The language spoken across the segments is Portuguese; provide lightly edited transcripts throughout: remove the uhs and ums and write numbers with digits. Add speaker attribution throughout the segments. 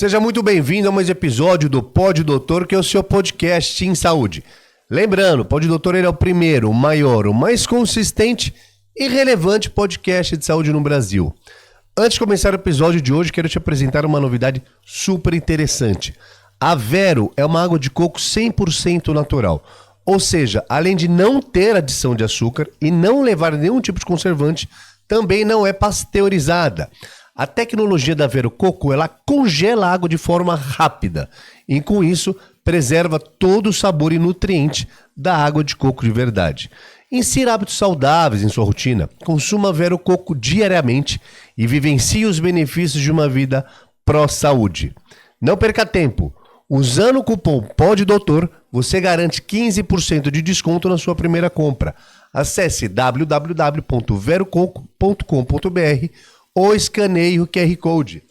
Speaker 1: Seja muito bem-vindo a mais um episódio do Pod Doutor, que é o seu podcast em saúde. Lembrando, o Pod Doutor ele é o primeiro, o maior, o mais consistente e relevante podcast de saúde no Brasil. Antes de começar o episódio de hoje, quero te apresentar uma novidade super interessante. A Vero é uma água de coco 100% natural. Ou seja, além de não ter adição de açúcar e não levar nenhum tipo de conservante, também não é pasteurizada. A tecnologia da Vero Coco, ela congela a água de forma rápida e com isso preserva todo o sabor e nutriente da água de coco de verdade. Insira hábitos saudáveis em sua rotina, consuma Vero Coco diariamente e vivencie os benefícios de uma vida pró-saúde. Não perca tempo, usando o cupom PODDOUTOR, você garante 15% de desconto na sua primeira compra. Acesse www.verococo.com.br ou escaneie o QR Code.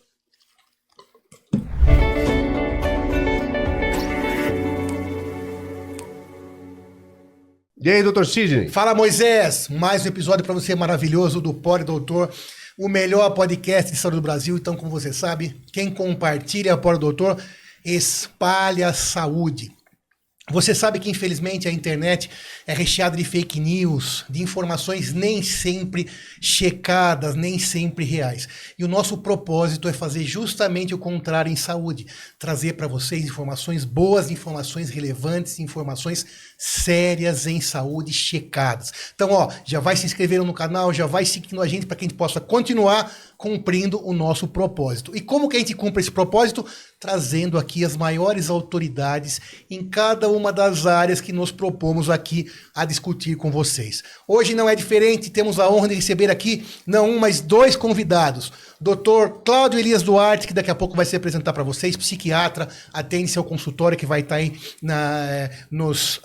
Speaker 1: E aí, doutor Sidney?
Speaker 2: Fala, Moisés! Mais um episódio para você maravilhoso do Pod Doutor, o melhor podcast de saúde do Brasil. Então, como você sabe, quem compartilha o Pod Doutor espalha a saúde. Você sabe que, infelizmente, a internet é recheada de fake news, de informações nem sempre checadas, nem sempre reais. E o nosso propósito é fazer justamente o contrário em saúde. Trazer para vocês informações boas, informações relevantes, informações sérias em saúde, checadas. Então, já vai se inscrevendo no canal, já vai seguindo a gente para que a gente possa continuar cumprindo o nosso propósito. E como que a gente cumpre esse propósito? Trazendo aqui as maiores autoridades em cada uma das áreas que nos propomos aqui a discutir com vocês. Hoje não é diferente, temos a honra de receber aqui, não um, mas dois convidados. Dr. Cláudio Elias Duarte, que daqui a pouco vai se apresentar para vocês, psiquiatra, atende seu consultório, que vai estar aí nos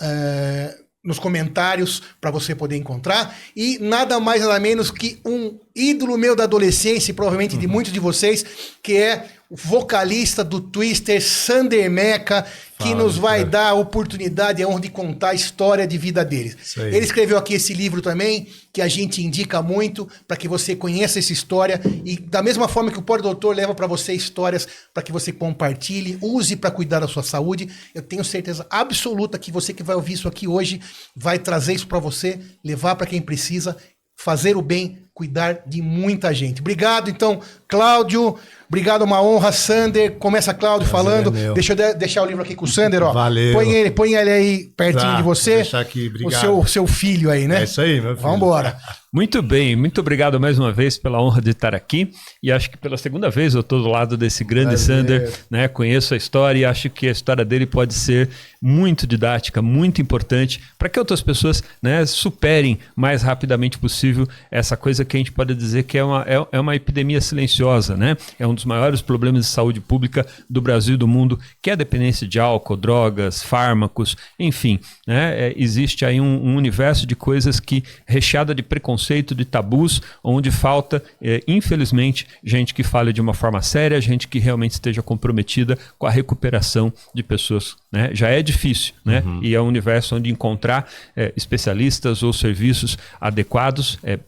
Speaker 2: comentários para você poder encontrar. E nada mais nada menos que um ídolo meu da adolescência, e provavelmente de muitos de vocês, que é o vocalista do Twister, Sander Meca, que nos vai dar a oportunidade e a honra de contar a história de vida deles. Ele escreveu aqui esse livro também, que a gente indica muito para que você conheça essa história e da mesma forma que o Pod Doutor leva para você histórias para que você compartilhe, use para cuidar da sua saúde. Eu tenho certeza absoluta que você que vai ouvir isso aqui hoje vai trazer isso para você, levar para quem precisa, fazer o bem, cuidar de muita gente. Obrigado, então, Cláudio. Obrigado, uma honra, Sander. Começa, Cláudio, falando. Deixa eu deixar o livro aqui com o Sander, ó.
Speaker 3: Valeu.
Speaker 2: Põe ele aí pertinho de você.
Speaker 3: Vou deixar aqui, obrigado.
Speaker 2: O seu filho aí, né?
Speaker 3: É isso aí, meu filho.
Speaker 2: Vambora.
Speaker 4: Muito bem, muito obrigado mais uma vez pela honra de estar aqui. E acho que pela segunda vez eu estou do lado desse grande Sander, né? Conheço a história e acho que a história dele pode ser muito didática, muito importante para que outras pessoas, né, superem mais rapidamente possível essa coisa que a gente pode dizer que é uma epidemia silenciosa, né? É um dos maiores problemas de saúde pública do Brasil e do mundo, que é a dependência de álcool, drogas, fármacos, enfim, né? Existe aí um universo de coisas que recheada de preconceito, de tabus, onde falta, infelizmente, gente que fale de uma forma séria, gente que realmente esteja comprometida com a recuperação de pessoas, né? Já é difícil, né? E é um universo onde encontrar especialistas ou serviços adequados é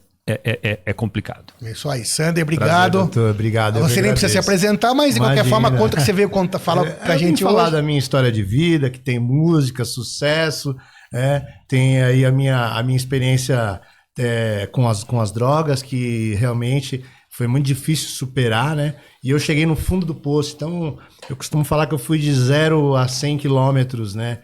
Speaker 4: complicado.
Speaker 2: É isso aí, Sander, obrigado.
Speaker 3: Prazer, doutor, obrigado.
Speaker 2: Você nem precisa se apresentar, mas de qualquer forma, conta que você veio falar pra gente hoje.
Speaker 3: Falar da minha história de vida, que tem música, sucesso, tem aí a minha experiência com as drogas, que realmente foi muito difícil superar, né? E eu cheguei no fundo do poço. Então, eu costumo falar que eu fui de 0 a 100 quilômetros, né?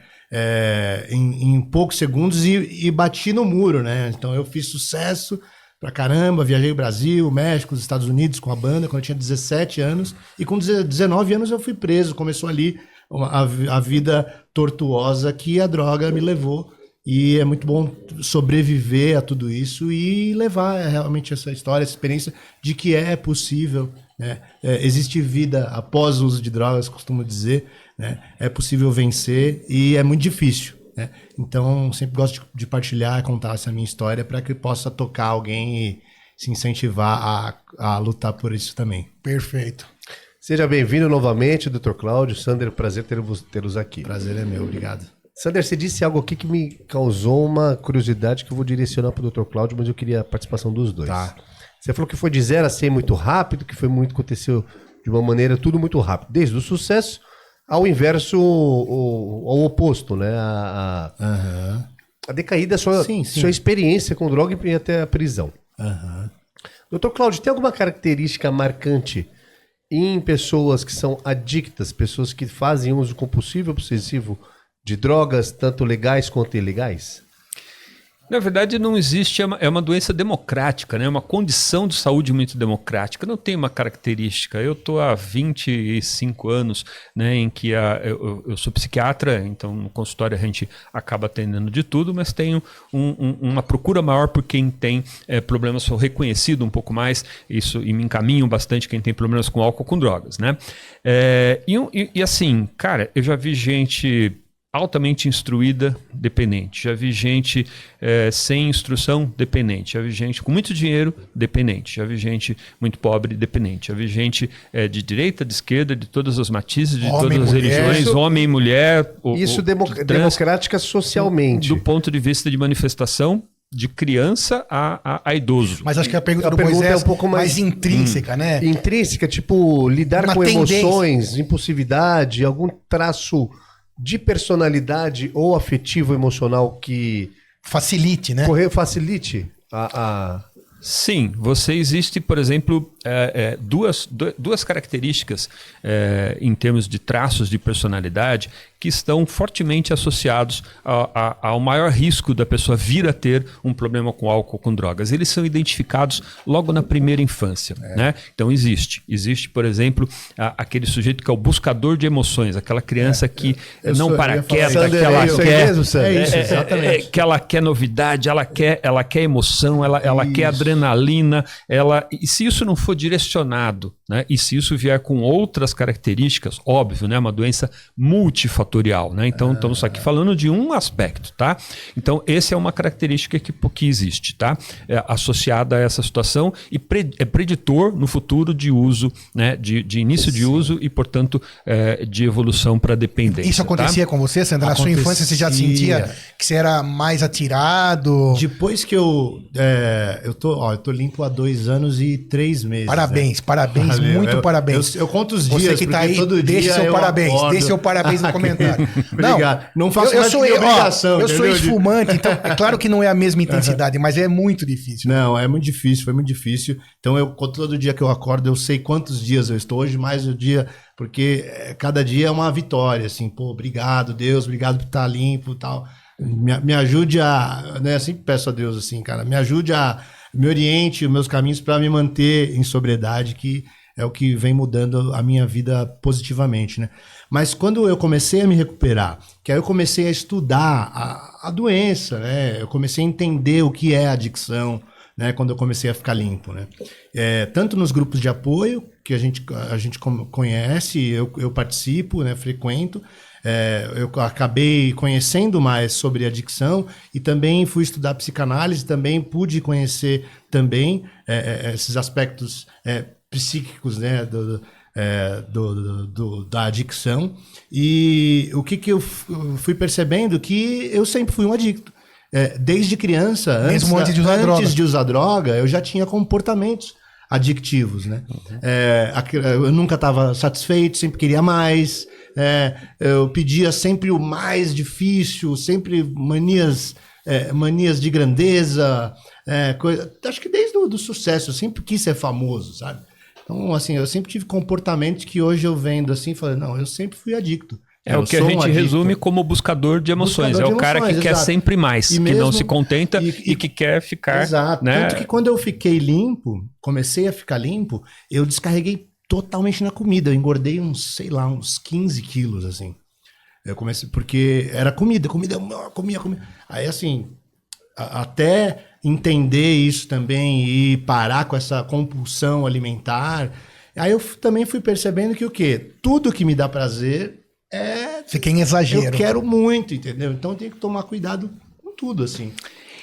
Speaker 3: Em poucos segundos e bati no muro, né? Então, eu fiz sucesso pra caramba, viajei o Brasil, o México, os Estados Unidos com a banda quando eu tinha 17 anos. E com 19 anos eu fui preso. Começou ali a vida tortuosa que a droga me levou. E é muito bom sobreviver a tudo isso e levar realmente essa história, essa experiência de que é possível, né? Existe vida após o uso de drogas, costumo dizer, né? É possível vencer e é muito difícil, né? Então, sempre gosto de partilhar, contar essa minha história para que possa tocar alguém e se incentivar a lutar por isso também.
Speaker 2: Perfeito.
Speaker 1: Seja bem-vindo novamente, Dr. Cláudio. Sander, prazer tê-los aqui.
Speaker 3: Prazer é meu, obrigado.
Speaker 1: Sander, você disse algo aqui que me causou uma curiosidade que eu vou direcionar para o Dr. Cláudio, mas eu queria a participação dos dois.
Speaker 3: Tá.
Speaker 1: Você falou que foi de 0 a 100 muito rápido, que foi muito aconteceu de uma maneira tudo muito rápido, desde o sucesso ao inverso, ao oposto, né? A decaída da sua experiência com droga e até a prisão. Doutor Cláudio, tem alguma característica marcante em pessoas que são adictas, pessoas que fazem uso compulsivo ou obsessivo de drogas, tanto legais quanto ilegais?
Speaker 4: Na verdade, não existe, é uma doença democrática, né? É uma condição de saúde muito democrática, não tem uma característica. Eu estou há 25 anos, né, em que eu sou psiquiatra, então no consultório a gente acaba atendendo de tudo, mas tenho uma procura maior por quem tem problemas, sou reconhecido um pouco mais, e me encaminho bastante quem tem problemas com álcool, com drogas, né? E assim, cara, eu já vi gente altamente instruída, dependente. Já vi gente sem instrução, dependente. Já vi gente com muito dinheiro, dependente. Já vi gente muito pobre, dependente. Já vi gente de direita, de esquerda, de todas as matizes, de todas as religiões, homem e mulher.
Speaker 1: Isso democrática socialmente.
Speaker 4: Do ponto de vista de manifestação de criança a idoso.
Speaker 2: Mas acho que a pergunta do Moisés é um pouco mais intrínseca, né?
Speaker 1: Intrínseca, tipo, lidar com emoções, impulsividade, algum traço de personalidade ou afetivo emocional que
Speaker 2: facilite, né?
Speaker 1: Facilite
Speaker 4: Sim, existe, por exemplo, duas características em termos de traços de personalidade que estão fortemente associados ao maior risco da pessoa vir a ter um problema com álcool, com drogas. Eles são identificados logo na primeira infância, né? Então existe, por exemplo, aquele sujeito que é o buscador de emoções, aquela criança que não para quieta, que ela quer, que ela quer novidade, ela quer emoção, ela quer adrenalina, e se isso não for direcionado, né? E se isso vier com outras características, óbvio, né? Uma doença multifatorial, né? Então estamos aqui falando de um aspecto, tá? Então essa é uma característica que existe, tá? Associada a essa situação e é preditor no futuro de uso, né? De início de uso e, portanto, de evolução para dependência.
Speaker 2: Isso acontecia com você, Sandra? Na sua infância você já sentia que você era mais atirado?
Speaker 3: Depois que eu tô limpo há 2 anos e 3 meses.
Speaker 2: Parabéns,
Speaker 3: né?
Speaker 2: parabéns, muito parabéns.
Speaker 3: Eu conto os dias,
Speaker 2: você que tá aí, deixe seu parabéns, deixe seu parabéns no comentário.
Speaker 3: Obrigado. Não faço mais que obrigação.
Speaker 2: Eu sou ex-fumante, então é claro que não é a mesma intensidade, mas é muito difícil.
Speaker 3: Não, é muito difícil, foi muito difícil. Então todo dia que eu acordo, eu sei quantos dias eu estou hoje, mais o dia, porque cada dia é uma vitória, assim, pô, obrigado, Deus, obrigado por estar limpo e tal. Me ajude né, eu sempre peço a Deus assim, cara, me oriente os meus caminhos para me manter em sobriedade, que é o que vem mudando a minha vida positivamente, né? Mas quando eu comecei a me recuperar, que aí eu comecei a estudar a doença, né? Eu comecei a entender o que é adicção, né? Quando eu comecei a ficar limpo, né? Tanto nos grupos de apoio, que a gente conhece, eu participo, né? Frequento, eu acabei conhecendo mais sobre adicção e também fui estudar psicanálise, também pude conhecer também esses aspectos psíquicos, né, da adicção. E o que eu fui percebendo que eu sempre fui um adicto. Desde criança, antes de usar droga, eu já tinha comportamentos adictivos, né? Eu nunca estava satisfeito, sempre queria mais. Eu pedia sempre o mais difícil, sempre manias de grandeza. Acho que desde o sucesso, eu sempre quis ser famoso, sabe? Então, assim, eu sempre tive comportamentos que hoje eu vendo assim, falei, não, eu sempre fui adicto.
Speaker 4: É o que a gente resume como buscador de emoções. É o cara que quer sempre mais, que não se contenta e que quer ficar...
Speaker 3: Exato.
Speaker 4: Né?
Speaker 3: Tanto que quando eu fiquei limpo, comecei a ficar limpo, eu descarreguei totalmente na comida. Eu engordei uns 15 quilos, assim. Eu comecei, porque era comida, comia. Aí, assim, até entender isso também e parar com essa compulsão alimentar, aí eu também fui percebendo que o quê? Tudo que me dá prazer
Speaker 2: fica em exagero.
Speaker 3: Eu quero muito, entendeu? Então eu tenho que tomar cuidado com tudo, assim.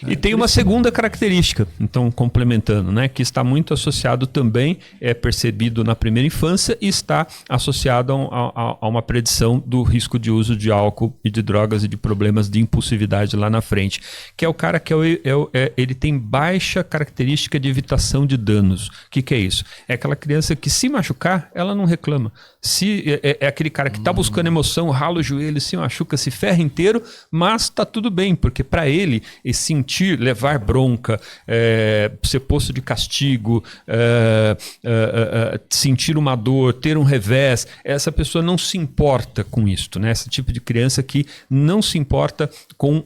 Speaker 4: E tem uma segunda característica, então complementando, né, que está muito associado também, é percebido na primeira infância e está associado a uma predição do risco de uso de álcool e de drogas e de problemas de impulsividade lá na frente, que é o cara que ele tem baixa característica de evitação de danos. O que é isso? É aquela criança que se machucar, ela não reclama. É aquele cara que está buscando emoção, rala o joelho, se machuca, se ferra inteiro, mas está tudo bem, porque para ele, levar bronca, ser posto de castigo, sentir uma dor, ter um revés, essa pessoa não se importa com isso, né? Esse tipo de criança que não se importa com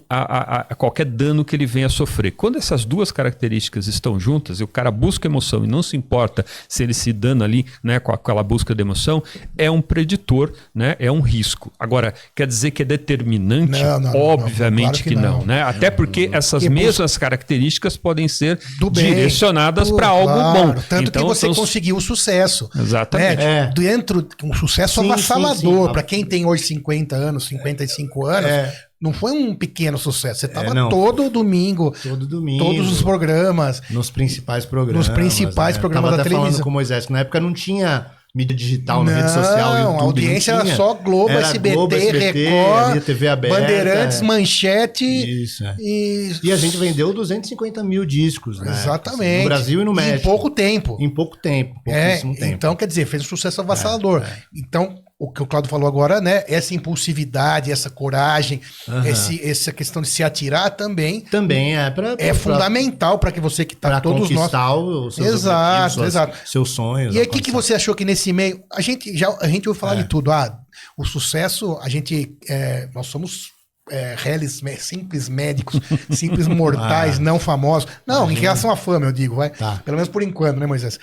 Speaker 4: qualquer dano que ele venha a sofrer. Quando essas duas características estão juntas, e o cara busca emoção e não se importa se ele se dana ali, né, com aquela busca de emoção, é um preditor, né? É um risco. Agora, quer dizer que é determinante? Obviamente claro que não, né? Até porque essas mesmas características podem ser direcionadas para algo bom.
Speaker 2: Tanto então, que você conseguiu o sucesso.
Speaker 4: Exatamente.
Speaker 2: Né? Dentro, um sucesso avassalador. Para quem tem hoje 50 anos, 55 anos, não foi um pequeno sucesso. Você estava todo domingo, todos os programas.
Speaker 3: Nos principais programas.
Speaker 2: Programas da televisão.
Speaker 3: Falando com o Moisés, que na época não tinha mídia digital, na rede social, YouTube.
Speaker 2: A audiência era só Globo, SBT, Record,
Speaker 3: TV aberta,
Speaker 2: Bandeirantes, Manchete.
Speaker 3: Isso, E a gente vendeu 250 mil discos, né?
Speaker 2: Exatamente.
Speaker 3: No Brasil e no México.
Speaker 2: Em pouco tempo.
Speaker 3: Pouquíssimo tempo.
Speaker 2: Então, quer dizer, fez um sucesso avassalador. Então, o que o Claudio falou agora, né? Essa impulsividade, essa coragem, essa questão de se atirar também é fundamental para que você que está todos nós
Speaker 3: os seus seus sonhos.
Speaker 2: E aí, o que você achou que nesse meio a gente ouviu falar de tudo? O sucesso, nós somos simples médicos, simples mortais, não famosos. Não, em relação à fama, eu digo, vai. Tá. Pelo menos por enquanto, né, Moisés?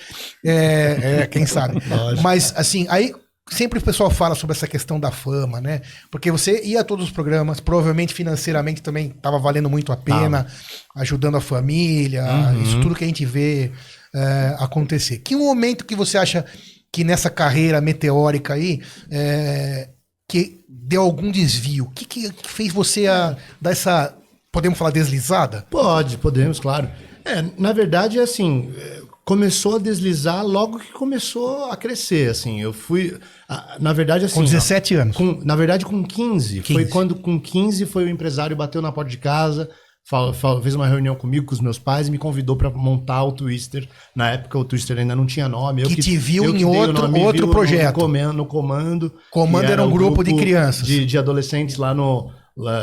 Speaker 2: Quem sabe? Lógico. Mas assim, aí sempre o pessoal fala sobre essa questão da fama, né? Porque você ia a todos os programas, provavelmente financeiramente também estava valendo muito a pena, ajudando a família, isso tudo que a gente vê acontecer. Que momento que você acha que nessa carreira meteórica aí, que deu algum desvio? O que fez você dar essa, podemos falar, deslizada?
Speaker 3: Podemos, claro. Na verdade, assim, começou a deslizar logo que começou a crescer, assim. Eu fui, na verdade, assim...
Speaker 2: Com 17 anos?
Speaker 3: Na verdade, com 15. Foi quando, com 15, foi o empresário bateu na porta de casa, fez uma reunião comigo, com os meus pais, e me convidou para montar o Twister. Na época, o Twister ainda não tinha nome.
Speaker 2: Que te viu em outro projeto.
Speaker 3: No Comando.
Speaker 2: Comando era um grupo de crianças.
Speaker 3: De adolescentes lá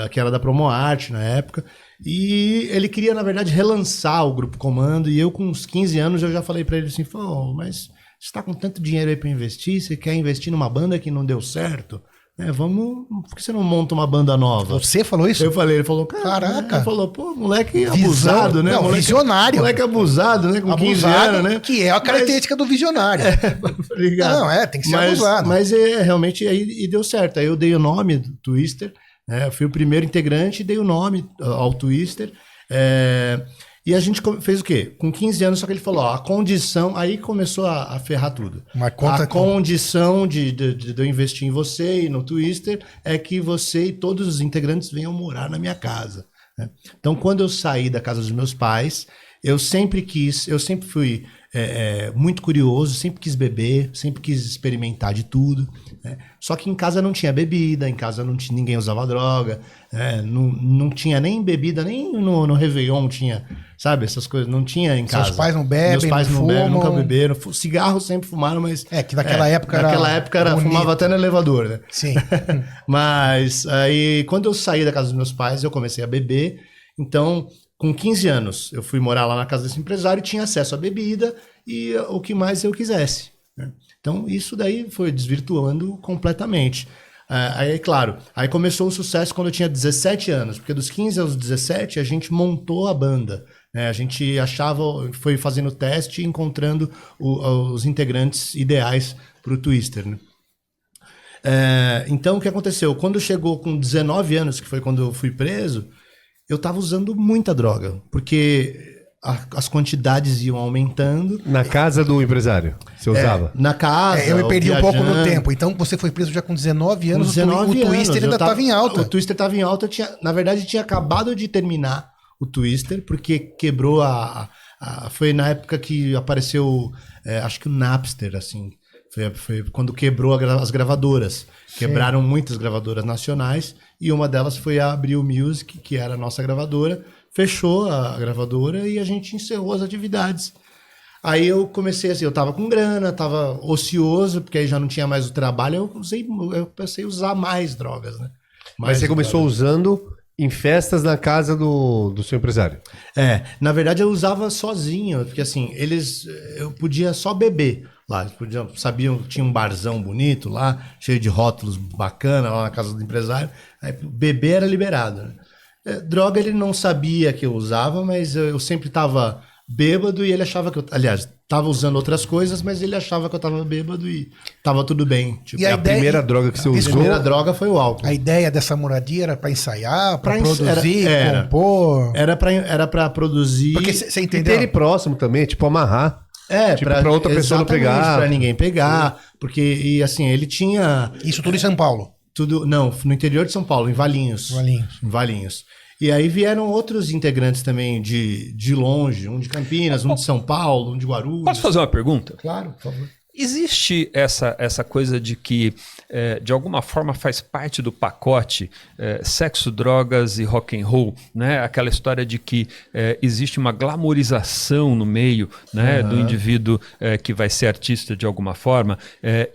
Speaker 3: que era da PromoArt na época. E ele queria, na verdade, relançar o Grupo Comando. E eu, com uns 15 anos, eu já falei para ele assim, mas você tá com tanto dinheiro aí para investir, você quer investir numa banda que não deu certo? Por que você não monta uma banda nova?
Speaker 2: Você falou isso?
Speaker 3: Eu falei, ele falou, caraca. Ele falou, moleque abusado, né?
Speaker 2: Não, visionário.
Speaker 3: Moleque abusado, né? Com 15 anos, né?
Speaker 2: Que é a característica do visionário. Tem que ser abusado.
Speaker 3: Mas realmente aí deu certo. Aí eu dei o nome do Twister, eu fui o primeiro integrante e dei o nome ao Twister. E a gente fez o quê? Com 15 anos, só que ele falou, a condição... Aí começou a ferrar tudo. A condição de eu investir em você e no Twister é que você e todos os integrantes venham morar na minha casa. Né? Então, quando eu saí da casa dos meus pais, eu sempre fui muito curioso, sempre quis beber, sempre quis experimentar de tudo. Né? Só que em casa não tinha bebida, em casa ninguém usava droga, não tinha nem bebida, nem no Réveillon tinha, sabe? Essas coisas não tinha em casa.
Speaker 2: Seus pais não bebem,
Speaker 3: meus pais não bebem, nunca beberam. Cigarro sempre fumaram, mas...
Speaker 2: que naquela época
Speaker 3: fumava até no elevador, né?
Speaker 2: Sim.
Speaker 3: Mas aí, quando eu saí da casa dos meus pais, eu comecei a beber. Então, com 15 anos, eu fui morar lá na casa desse empresário, tinha acesso à bebida e o que mais eu quisesse. Né? Então, isso daí foi desvirtuando completamente. Aí, claro, aí começou o sucesso quando eu tinha 17 anos, porque dos 15 aos 17 a gente montou a banda. Né? A gente foi fazendo teste e encontrando os integrantes ideais para o Twister. Né? Então, o que aconteceu? Quando chegou com 19 anos, que foi quando eu fui preso, eu estava usando muita droga, porque as quantidades iam aumentando.
Speaker 1: Na casa do empresário, você usava?
Speaker 3: Na casa,
Speaker 2: eu me perdi um pouco no tempo. Então você foi preso já com 19 anos, o Twister ainda estava em alta.
Speaker 3: O Twister estava em alta, na verdade tinha acabado de terminar o Twister, porque quebrou foi na época que apareceu, acho que o Napster, assim. Foi quando quebrou as gravadoras. Sim. Quebraram muitas gravadoras nacionais e uma delas foi a Abril Music, que era a nossa gravadora. Fechou a gravadora e a gente encerrou as atividades. Aí eu comecei assim, eu tava com grana, tava ocioso, porque aí já não tinha mais o trabalho, eu pensei em usar mais drogas, né?
Speaker 1: Mas você começou usando em festas na casa do seu empresário?
Speaker 3: Na verdade eu usava sozinho, porque assim, eu podia só beber lá, sabiam que tinha um barzão bonito lá, cheio de rótulos bacana lá na casa do empresário, aí beber era liberado, né? Droga ele não sabia que eu usava, mas eu sempre tava bêbado e ele achava que eu... Aliás, tava usando outras coisas, mas ele achava que eu tava bêbado e tava tudo bem. Tipo,
Speaker 1: e a primeira droga que você usou...
Speaker 3: A primeira droga foi o álcool.
Speaker 2: A ideia dessa moradia era para ensaiar, para produzir, compor...
Speaker 3: Era pra produzir...
Speaker 2: Porque você entendeu?
Speaker 1: E ter ele próximo também, tipo amarrar.
Speaker 3: Tipo,
Speaker 1: pra outra pessoa não pegar.
Speaker 3: Pra ninguém pegar. Porque, e assim, ele tinha...
Speaker 2: Isso tudo em São Paulo?
Speaker 3: Não, no interior de São Paulo, em Valinhos.
Speaker 2: Em
Speaker 3: Valinhos. E aí vieram outros integrantes também de longe, um de Campinas, um de São Paulo, um de Guarulhos.
Speaker 4: Posso fazer uma pergunta?
Speaker 3: Claro, por favor.
Speaker 4: Existe essa coisa de que, de alguma forma, faz parte do pacote sexo, drogas e rock and roll, né? Aquela história de que existe uma glamorização no meio, né, do indivíduo que vai ser artista de alguma forma,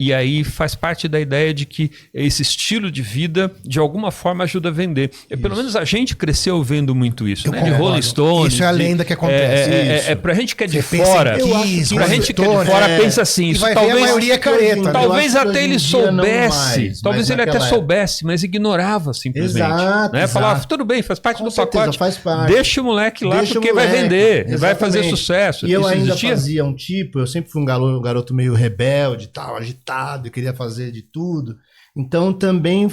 Speaker 4: e aí faz parte da ideia de que esse estilo de vida, de alguma forma, ajuda a vender. Pelo menos a gente cresceu vendo muito isso, né? De Rolling Stones.
Speaker 2: Isso é a lenda que acontece.
Speaker 4: Pra gente que é de fora, pra gente que é de fora, pensa assim, isso
Speaker 2: talvez a maioria é careta.
Speaker 4: Talvez até ele soubesse, talvez ele até soubesse, mas ignorava simplesmente.
Speaker 3: Exato,
Speaker 4: né? Falava, tudo bem, faz parte do pacote.
Speaker 3: Faz parte.
Speaker 4: Deixa o moleque lá porque vai vender,
Speaker 3: exatamente.
Speaker 4: Vai fazer sucesso.
Speaker 3: E eu ainda fazia um tipo, eu sempre fui um garoto meio rebelde, tal, agitado, eu queria fazer de tudo. Então também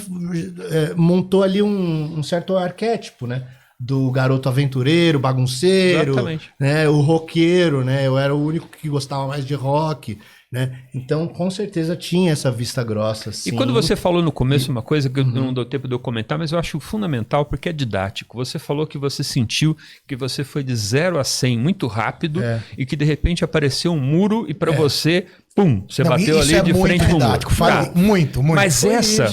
Speaker 3: montou ali um certo arquétipo, né? Do garoto aventureiro, bagunceiro, né? O roqueiro, né? Eu era o único que gostava mais de rock, né? Então, com certeza tinha essa vista grossa. Sim.
Speaker 4: E quando você falou no começo uma coisa que não deu tempo de eu comentar, mas eu acho fundamental porque é didático. Você falou que você sentiu que você foi de 0 a 100 muito rápido e que de repente apareceu um muro e para você, pum, você bateu ali de frente no muro.
Speaker 2: Muito.
Speaker 4: Mas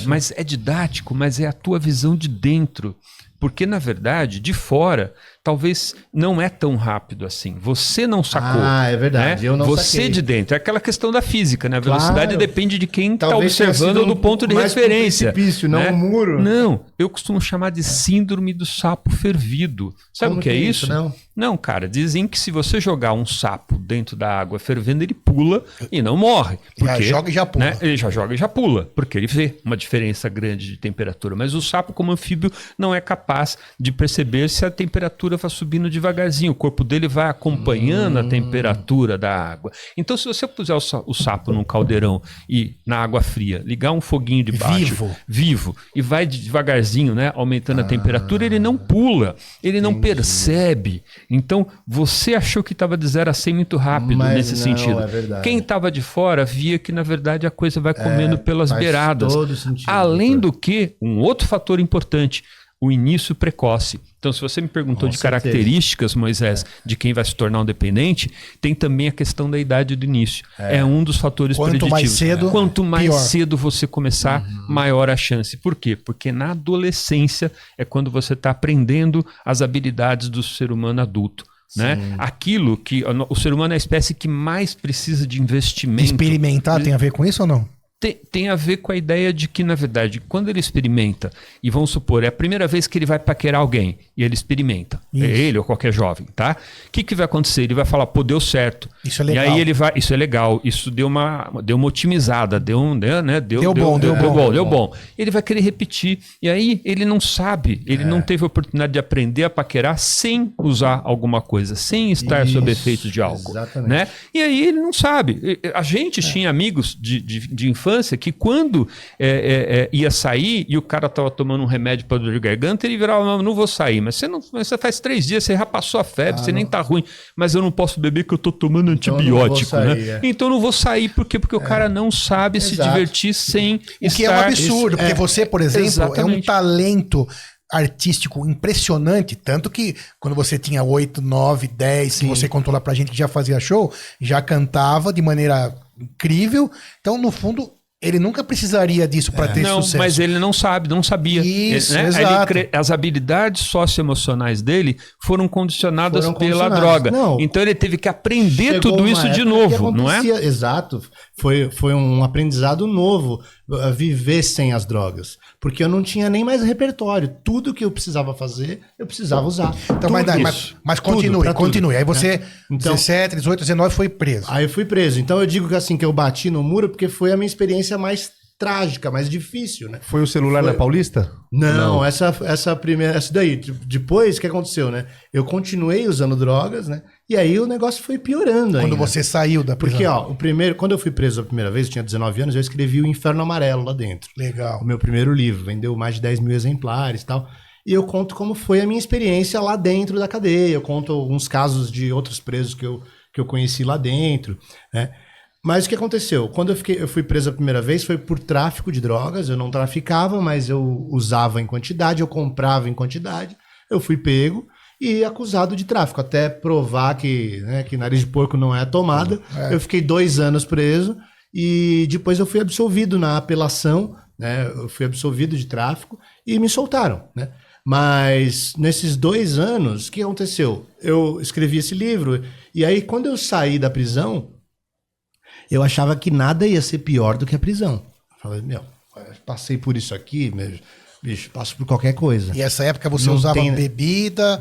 Speaker 4: mas é didático, mas é a tua visão de dentro. Porque, na verdade, de fora, talvez não é tão rápido assim. Você não sacou.
Speaker 3: É verdade.
Speaker 4: Né?
Speaker 3: Eu não
Speaker 4: Você
Speaker 3: saquei.
Speaker 4: de dentro. É aquela questão da física, né? A velocidade depende de quem está
Speaker 3: Talvez
Speaker 4: observando do ponto de referência.
Speaker 3: Precipício, não
Speaker 4: né?
Speaker 3: um muro.
Speaker 4: Não, eu costumo chamar de síndrome do sapo fervido. Sabe o que é isso? Não, cara, dizem que se você jogar um sapo dentro da água fervendo, ele pula e não morre. Porque,
Speaker 2: joga e já pula.
Speaker 4: Né? Ele já joga e já pula, porque ele vê uma diferença grande de temperatura. Mas o sapo, como anfíbio, não é capaz de perceber se a temperatura vai subindo devagarzinho. O corpo dele vai acompanhando a temperatura da água. Então, se você puser o sapo num caldeirão e na água fria, ligar um foguinho de baixo, vivo, e vai devagarzinho, né, aumentando a temperatura, ele não pula, ele não percebe. Então, você achou que estava de 0 a 100 muito rápido nesse sentido. Quem estava de fora via que, na verdade, a coisa vai comendo pelas beiradas.
Speaker 3: Todo sentido,
Speaker 4: além do que, um outro fator importante, o início precoce. Então, se você me perguntou de características, Moisés, de quem vai se tornar um dependente, tem também a questão da idade do início. É um dos fatores preditivos. Quanto mais cedo você começar, maior a chance. Por quê? Porque na adolescência é quando você está aprendendo as habilidades do ser humano adulto. Né? Aquilo que o ser humano é a espécie que mais precisa de investimento.
Speaker 2: Experimentar tem a ver com isso ou não?
Speaker 4: Tem a ver com a ideia de que, na verdade, quando ele experimenta, e vamos supor, é a primeira vez que ele vai paquerar alguém, e ele experimenta, ele ou qualquer jovem, tá? O que vai acontecer? Ele vai falar, pô, deu certo.
Speaker 2: Isso é legal.
Speaker 4: E aí ele vai, isso é legal, isso deu uma otimizada, deu bom. Ele vai querer repetir, e aí ele não sabe, ele não teve a oportunidade de aprender a paquerar sem usar alguma coisa, sem estar sob efeito de álcool.
Speaker 3: Exatamente.
Speaker 4: Né? E aí ele não sabe. A gente tinha amigos de infância que quando ia sair e o cara estava tomando um remédio para dor de garganta, ele virava, não vou sair, mas você faz 3 dias, você já passou a febre, você nem tá ruim, mas eu não posso beber que eu tô tomando antibiótico, né? Então não vou sair, porque o cara não sabe se divertir sem estar...
Speaker 2: O que é um absurdo, porque você, por exemplo, é um talento artístico impressionante, tanto que quando você tinha 8, 9, 10,
Speaker 3: Sim.
Speaker 2: você contou lá pra gente que já fazia show, já cantava de maneira incrível. Então, no fundo, ele nunca precisaria disso para ter
Speaker 4: Não,
Speaker 2: sucesso.
Speaker 4: mas ele não sabia.
Speaker 2: Isso,
Speaker 4: Ele, né?
Speaker 2: exato.
Speaker 4: As habilidades socioemocionais dele foram condicionadas
Speaker 3: Foram
Speaker 4: pela
Speaker 3: condicionadas.
Speaker 4: droga.
Speaker 3: Não.
Speaker 4: Então ele teve que aprender
Speaker 3: Chegou
Speaker 4: tudo
Speaker 3: uma
Speaker 4: isso de
Speaker 3: época
Speaker 4: novo,
Speaker 3: que
Speaker 4: não é?
Speaker 3: acontecia- Exato. Foi um aprendizado novo, viver sem as drogas. Porque eu não tinha nem mais repertório. Tudo que eu precisava fazer, eu precisava usar.
Speaker 2: Então, mas
Speaker 3: Tudo,
Speaker 2: continue,
Speaker 3: pra tudo.
Speaker 2: continue. Aí você,
Speaker 3: Então-
Speaker 2: 17, 18, 19, foi preso.
Speaker 3: Aí eu fui preso. Então eu digo que assim, que eu bati no muro porque foi a minha experiência mais trágica, mais difícil, né?
Speaker 1: Foi o celular na Paulista?
Speaker 3: Não, essa primeira, essa daí. Depois, o que aconteceu, né? Eu continuei usando drogas, né? E aí o negócio foi piorando ainda.
Speaker 2: Quando você saiu da prisão.
Speaker 3: Porque, ó, quando eu fui preso a primeira vez, eu tinha 19 anos, eu escrevi o Inferno Amarelo lá dentro.
Speaker 2: Legal.
Speaker 3: O meu primeiro livro, vendeu mais de 10 mil exemplares e tal. E eu conto como foi a minha experiência lá dentro da cadeia. Eu conto alguns casos de outros presos que eu conheci lá dentro, né? Mas o que aconteceu? Quando eu fui preso a primeira vez, foi por tráfico de drogas. Eu não traficava, mas eu usava em quantidade, eu comprava em quantidade. Eu fui pego e acusado de tráfico, até provar que nariz de porco não é a tomada. Eu fiquei 2 anos preso e depois eu fui absolvido na apelação, né? Eu fui absolvido de tráfico e me soltaram, né? Mas nesses 2 anos, o que aconteceu? Eu escrevi esse livro e aí quando eu saí da prisão, eu achava que nada ia ser pior do que a prisão. Eu falei, passei por isso aqui, bicho, passo por qualquer coisa.
Speaker 2: E essa época você
Speaker 3: Não
Speaker 2: usava
Speaker 3: tem, né?
Speaker 2: bebida,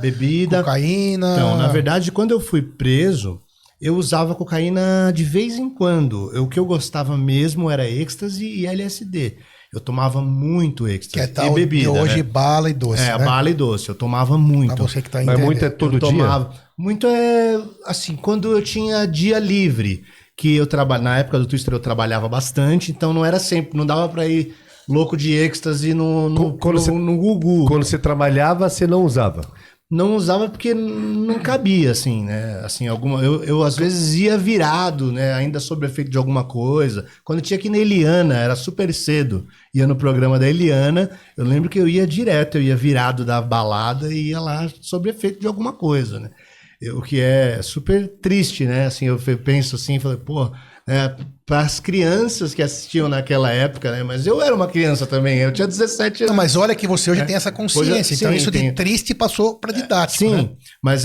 Speaker 2: cocaína.
Speaker 3: Então, na verdade, quando eu fui preso, eu usava cocaína de vez em quando. O que eu gostava mesmo era êxtase e LSD. Eu tomava muito êxtase.
Speaker 2: Que é tal
Speaker 3: e bebida,
Speaker 2: de hoje,
Speaker 3: né?
Speaker 2: bala e doce, né?
Speaker 3: Bala e doce. Eu tomava muito.
Speaker 2: Pra você que tá
Speaker 1: Mas
Speaker 2: entendendo.
Speaker 1: muito é todo
Speaker 3: Eu
Speaker 1: dia?
Speaker 3: tomava. Muito é assim, quando eu tinha dia livre, que eu na época do Twister eu trabalhava bastante, então não era sempre, não dava pra ir louco de êxtase no Gugu.
Speaker 1: Quando você trabalhava, você não usava?
Speaker 3: Não usava porque não cabia, assim, né? Assim, eu às vezes ia virado, né? Ainda sob efeito de alguma coisa. Quando tinha aqui na Eliana, era super cedo. Ia no programa da Eliana, eu lembro que eu ia direto, eu ia virado da balada e ia lá sob efeito de alguma coisa, né? O que é super triste, né? Assim, eu penso assim, falei, pô, né? Para as crianças que assistiam naquela época, né? Mas eu era uma criança também, eu tinha 17 anos.
Speaker 2: Não, mas olha que você hoje tem essa consciência. Então
Speaker 3: sim,
Speaker 2: isso de triste passou para didático,
Speaker 3: Sim,
Speaker 2: né?
Speaker 3: mas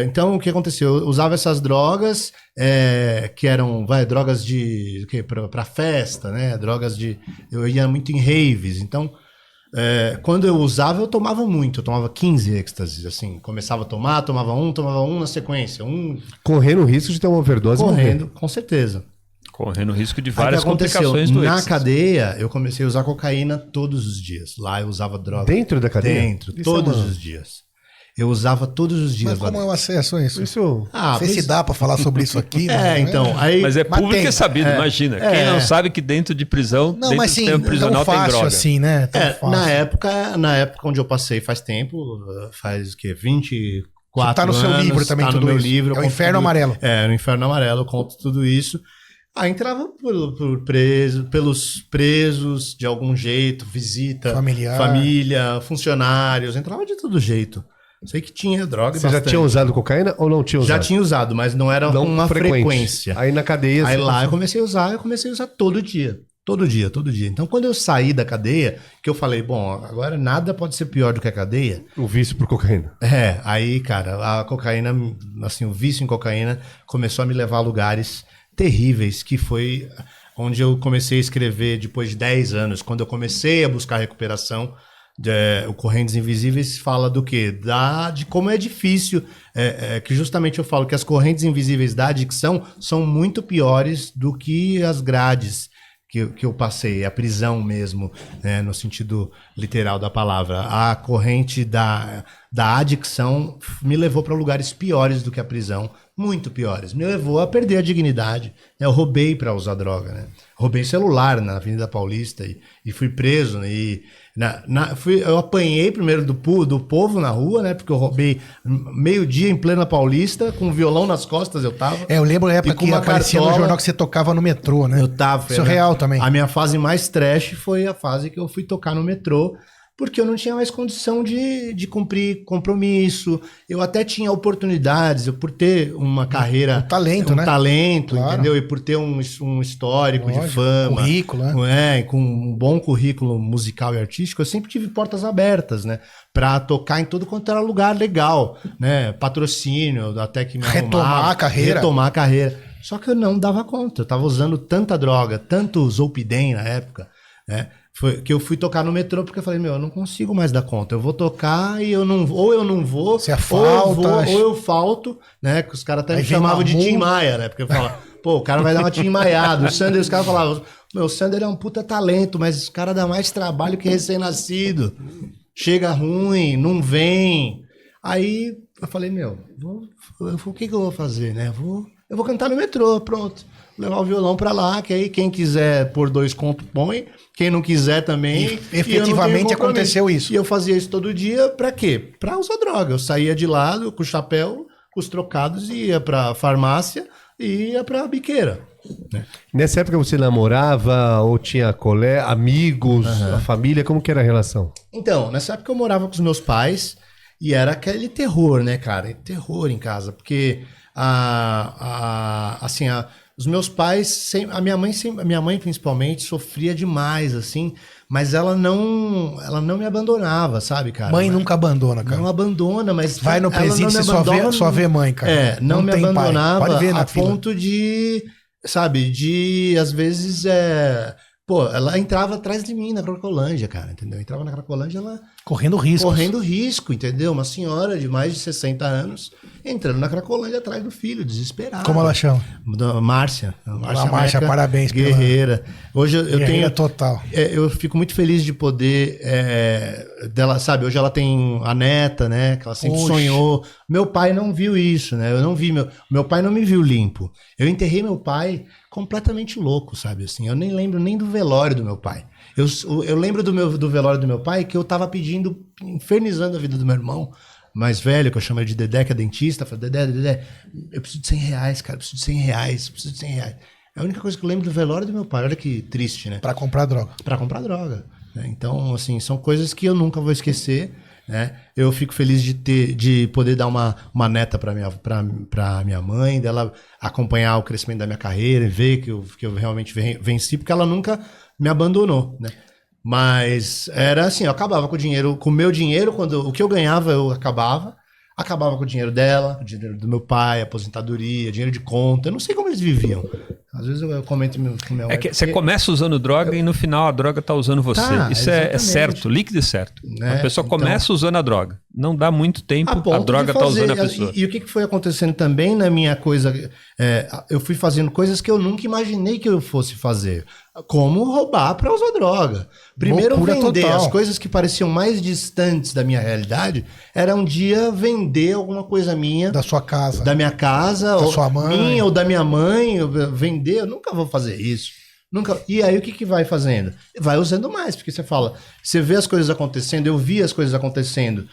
Speaker 3: então o que aconteceu? Eu usava essas drogas que eram, drogas de para festa, né? Drogas de, eu ia muito em raves, então quando eu usava, eu tomava muito. Eu tomava 15 êxtases, assim. Começava a tomava um na sequência.
Speaker 1: Correndo o risco de ter uma overdose.
Speaker 3: Correndo, com certeza.
Speaker 4: Correndo risco de
Speaker 3: Aí,
Speaker 4: várias
Speaker 3: o que aconteceu?
Speaker 4: complicações do
Speaker 3: Na
Speaker 4: êxtase.
Speaker 3: cadeia, eu comecei a usar cocaína todos os dias. Lá eu usava droga.
Speaker 1: Dentro da cadeia?
Speaker 3: Dentro,
Speaker 1: Isso
Speaker 3: todos
Speaker 1: é uma-
Speaker 3: os dias. Eu usava todos os dias.
Speaker 2: Mas
Speaker 3: lá
Speaker 2: como é
Speaker 3: dentro.
Speaker 2: o acesso a isso?
Speaker 1: Isso.
Speaker 2: Não sei se dá para falar sobre isso aqui. né?
Speaker 3: Então, aí...
Speaker 4: Mas é público
Speaker 2: tem.
Speaker 4: e sabido, imagina. Quem não sabe que dentro de prisão,
Speaker 2: Não,
Speaker 4: dentro
Speaker 2: mas
Speaker 4: do
Speaker 2: sim,
Speaker 4: sistema prisional
Speaker 2: tão
Speaker 4: tem
Speaker 2: fácil
Speaker 4: droga.
Speaker 2: assim, né? Tão fácil.
Speaker 3: Na época onde eu passei faz tempo, faz o quê? 24
Speaker 2: Tá no seu
Speaker 3: anos,
Speaker 2: livro também
Speaker 3: tá
Speaker 2: tudo
Speaker 3: no meu
Speaker 2: isso.
Speaker 3: livro.
Speaker 2: É
Speaker 3: eu
Speaker 2: o
Speaker 3: conto
Speaker 2: Inferno
Speaker 3: tudo-
Speaker 2: Amarelo.
Speaker 3: No Inferno Amarelo eu conto tudo isso. Aí entrava pelos presos, de algum jeito, visita,
Speaker 2: Familiar.
Speaker 3: família, funcionários, entrava de todo jeito. Sei que tinha droga
Speaker 1: Você já tinha usado cocaína ou não tinha usado?
Speaker 3: Já tinha usado, mas não era
Speaker 1: Não
Speaker 3: uma
Speaker 1: frequente.
Speaker 3: frequência.
Speaker 1: Aí na cadeia...
Speaker 3: Aí
Speaker 1: você-
Speaker 3: lá eu comecei a usar todo dia. Todo dia. Então, quando eu saí da cadeia, que eu falei, bom, agora nada pode ser pior do que a cadeia.
Speaker 1: O vício por cocaína.
Speaker 3: Aí, cara, a cocaína, assim, o vício em cocaína começou a me levar a lugares terríveis, que foi onde eu comecei a escrever depois de 10 anos, quando eu comecei a buscar recuperação. O Correntes Invisíveis fala do quê? De como é difícil, que justamente eu falo que as correntes invisíveis da adicção são muito piores do que as grades que eu passei, a prisão mesmo, né, no sentido literal da palavra. A corrente da adicção me levou para lugares piores do que a prisão, muito piores. Me levou a perder a dignidade. Eu roubei para usar droga, né? Roubei celular na Avenida Paulista e fui preso. E eu apanhei primeiro do povo na rua, né? Porque eu roubei meio-dia em plena Paulista, com um violão nas costas eu tava.
Speaker 2: Eu lembro da época
Speaker 3: E com
Speaker 2: que
Speaker 3: uma
Speaker 2: aparecia no
Speaker 3: cartola.
Speaker 2: jornal que você tocava no metrô, né?
Speaker 3: Eu tava.
Speaker 2: Isso é real também.
Speaker 3: A minha fase mais trash foi a fase que eu fui tocar no metrô, porque eu não tinha mais condição de cumprir compromisso. Eu até tinha oportunidades, por ter uma carreira...
Speaker 2: Um talento, né?
Speaker 3: Talento,
Speaker 2: Claro.
Speaker 3: entendeu? E por ter um histórico de fama.
Speaker 2: Currículo, né?
Speaker 3: Com um bom currículo musical e artístico, eu sempre tive portas abertas, né? Pra tocar em todo quanto era lugar legal, né? Patrocínio, até que me
Speaker 2: Retomar a carreira.
Speaker 3: Retomar a carreira. Só que eu não dava conta. Eu tava usando tanta droga, tanto Zolpidem na época, né? Foi que eu fui tocar no metrô porque eu falei, eu não consigo mais dar conta. Eu vou tocar e eu não vou,
Speaker 2: Você falta,
Speaker 3: ou eu falto, né? Que os caras até
Speaker 2: Aí
Speaker 3: me
Speaker 2: vem
Speaker 3: chamavam de
Speaker 2: Mamu.
Speaker 3: Tim Maia, né? Porque eu falava, pô, o cara vai dar uma Tim Maiada. O Sander, os caras falavam, o Sander é um puta talento, mas o cara dá mais trabalho que recém-nascido. Chega ruim, não vem. Aí eu falei, o que eu vou fazer, né? Eu vou cantar no metrô, pronto. Levar o violão pra lá, que aí quem quiser pôr 2 contos, põe. Quem não quiser também.
Speaker 2: E efetivamente aconteceu isso.
Speaker 3: E eu fazia isso todo dia pra quê? Pra usar droga. Eu saía de lado com o chapéu, com os trocados, e ia pra farmácia e ia pra biqueira. Né?
Speaker 1: Nessa época você namorava ou tinha amigos, a família? Como que era a relação?
Speaker 3: Então, nessa época eu morava com os meus pais e era aquele terror, né, cara? Terror em casa, porque os meus pais, a minha mãe principalmente sofria demais, assim, mas ela não me abandonava, sabe, cara?
Speaker 2: Mãe nunca abandona, cara.
Speaker 3: Não abandona, mas
Speaker 2: Vai no presídio, você só vê mãe, cara.
Speaker 3: Não me
Speaker 2: tem pai.
Speaker 3: abandonava
Speaker 2: Pode ver na
Speaker 3: a
Speaker 2: fila.
Speaker 3: ponto de, sabe, às vezes, ela entrava atrás de mim na Cracolândia, cara, entendeu? Entrava na Cracolândia, ela...
Speaker 2: Correndo risco.
Speaker 3: Entendeu? Uma senhora de mais de 60 anos entrando na Cracolândia atrás do filho, desesperada.
Speaker 2: Como ela chama?
Speaker 3: Márcia.
Speaker 2: Márcia,
Speaker 3: Meca,
Speaker 2: parabéns.
Speaker 3: guerreira. Hoje eu
Speaker 2: Guerreira
Speaker 3: tenho...
Speaker 2: total.
Speaker 3: Eu fico muito feliz de poder dela, sabe? Hoje ela tem a neta, né? Que ela sempre sonhou. Meu pai não viu isso, né? Eu não vi meu pai não me viu limpo. Eu enterrei meu pai completamente louco, sabe? Assim, eu nem lembro nem do velório do meu pai. Eu lembro do velório do meu pai que eu tava infernizando a vida do meu irmão mais velho, que eu chamo ele de Dedé, que é dentista. Eu falei, Dedé, eu preciso de 100 reais, cara, preciso de 100 reais. É a única coisa que eu lembro do velório do meu pai. Olha que triste, né?
Speaker 2: Pra comprar droga.
Speaker 3: Pra comprar droga. Né? Então, assim, são coisas que eu nunca vou esquecer. Né? Eu fico feliz de poder dar uma neta pra minha mãe, dela acompanhar o crescimento da minha carreira e ver que eu realmente venci, porque ela nunca me abandonou, né? Mas era assim, eu acabava com o meu dinheiro, o que eu ganhava eu acabava com o dinheiro dela, o dinheiro do meu pai, aposentadoria, dinheiro de conta, eu não sei como eles viviam. Às vezes eu comento com meu...
Speaker 4: Que você começa usando droga e no final a droga tá usando você. Isso é certo, líquido e certo. A pessoa começa usando a droga. Não dá muito tempo, a droga tá usando a pessoa.
Speaker 3: E o que foi acontecendo também na minha coisa... eu fui fazendo coisas que eu nunca imaginei que eu fosse fazer. Como roubar para usar droga. Primeiro vender total. As coisas que pareciam mais distantes da minha realidade, era um dia vender alguma coisa minha.
Speaker 2: Da sua casa.
Speaker 3: Da minha casa.
Speaker 2: Da sua mãe.
Speaker 3: Minha ou da minha mãe. Vender, eu nunca vou fazer isso. Nunca. E aí o que vai fazendo? Vai usando mais, porque você vê as coisas acontecendo, eu vi as coisas acontecendo,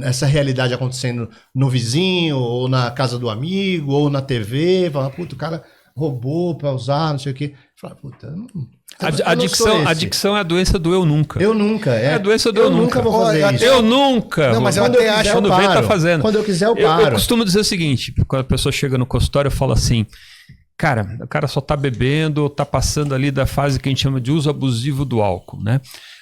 Speaker 3: essa realidade acontecendo no vizinho, ou na casa do amigo, ou na TV, fala, puta, o cara roubou pra usar, não sei o quê. Fala, puta,
Speaker 4: adicção é a doença do eu nunca.
Speaker 3: Eu nunca.
Speaker 4: É a doença do eu nunca.
Speaker 3: Eu nunca vou fazer isso.
Speaker 4: Eu nunca.
Speaker 2: Não, mas eu até acho
Speaker 4: quando vem, tá fazendo.
Speaker 3: Quando eu quiser, eu paro.
Speaker 4: Eu costumo dizer o seguinte, quando a pessoa chega no consultório, eu falo assim, cara, o cara só tá bebendo ou tá passando ali da fase que a gente chama de uso abusivo do álcool, né?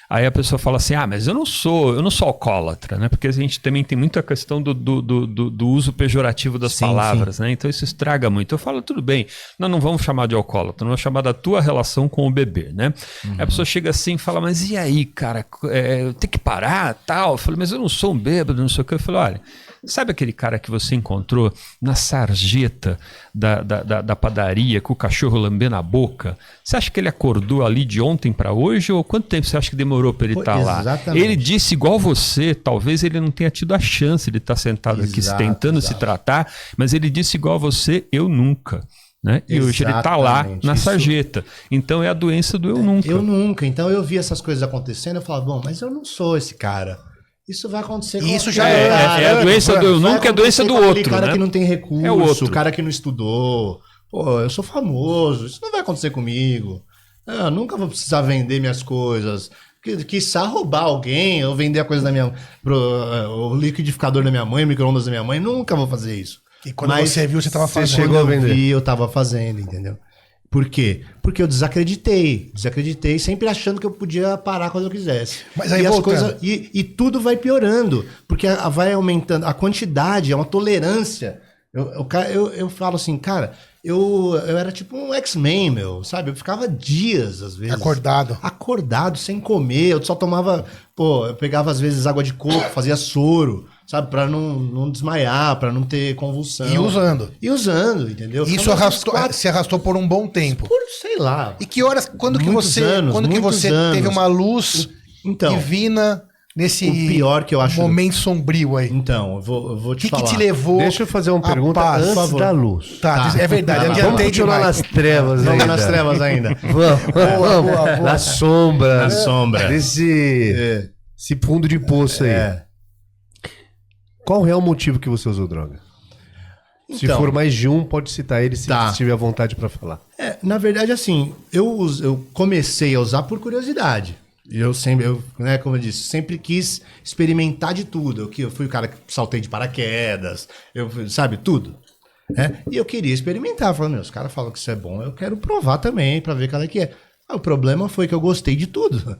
Speaker 4: Aí a pessoa fala assim, mas eu não sou alcoólatra, né? Porque a gente também tem muita questão do uso pejorativo das palavras, né? Então isso estraga muito. Eu falo, tudo bem, nós não vamos chamar de alcoólatra, nós vamos chamar da tua relação com o bebê, né? Aí a pessoa chega assim e fala, mas e aí, cara, eu tenho que parar, tal? Eu falei, mas eu não sou um bêbado, não sei o que. Eu falei, olha, sabe aquele cara que você encontrou na sarjeta da padaria com o cachorro lambendo a boca? Você acha que ele acordou ali de ontem para hoje ou quanto tempo você acha que demorou para ele estar lá? Ele disse igual você, talvez ele não tenha tido a chance de estar sentado aqui tentando se tratar, mas ele disse igual você, eu nunca. Né? E hoje ele está lá na sarjeta. Então é a doença do eu nunca.
Speaker 3: Eu nunca. Então eu vi essas coisas acontecendo, eu falava, bom, mas eu não sou esse cara. Isso vai acontecer com
Speaker 2: isso já
Speaker 4: é a doença do eu nunca, é a doença do outro.
Speaker 3: O cara,
Speaker 4: né?
Speaker 3: que não tem recurso,
Speaker 4: é o outro.
Speaker 3: O cara que não estudou. Pô, eu sou famoso, isso não vai acontecer comigo. Eu nunca vou precisar vender minhas coisas. quiçá roubar alguém ou vender a coisa da minha o liquidificador da minha mãe, o micro-ondas da minha mãe, nunca vou fazer isso.
Speaker 2: E quando você viu, você estava fazendo.
Speaker 3: Chegou a vender. Eu tava fazendo, entendeu? Por quê? Porque eu desacreditei sempre achando que eu podia parar quando eu quisesse.
Speaker 2: Mas aí
Speaker 3: e tudo vai piorando, porque vai aumentando a quantidade, é uma tolerância. Eu falo assim, cara, eu era tipo um X-Men, sabe? Eu ficava dias, às vezes. Acordado, sem comer. Eu só tomava, eu pegava às vezes água de coco, fazia soro, sabe? Pra não desmaiar, pra não ter convulsão. E usando, entendeu?
Speaker 2: Isso se arrastou por um bom tempo.
Speaker 3: Sei lá.
Speaker 2: E que horas, quando que você teve uma luz divina nesse
Speaker 3: o pior que eu acho
Speaker 2: momento sombrio aí?
Speaker 3: Então, eu vou te falar.
Speaker 2: O que te levou?
Speaker 1: Deixa eu fazer uma pergunta antes da luz.
Speaker 2: Tá, é verdade.
Speaker 1: Vamos continuar nas trevas ainda.
Speaker 3: Vamos nas trevas ainda.
Speaker 1: Vamos. Na sombra.
Speaker 3: Na sombra.
Speaker 1: Esse fundo de poço aí. Qual o real motivo que você usou droga?
Speaker 3: Então,
Speaker 1: se for mais de um, pode citar ele se tiver vontade pra falar.
Speaker 3: Na verdade, assim, eu comecei a usar por curiosidade. Né, como eu disse, sempre quis experimentar de tudo. Eu fui o cara que saltei de paraquedas, sabe, tudo. E eu queria experimentar. Falando, os caras falam que isso é bom, eu quero provar também pra ver qual é que é. O problema foi que eu gostei de tudo.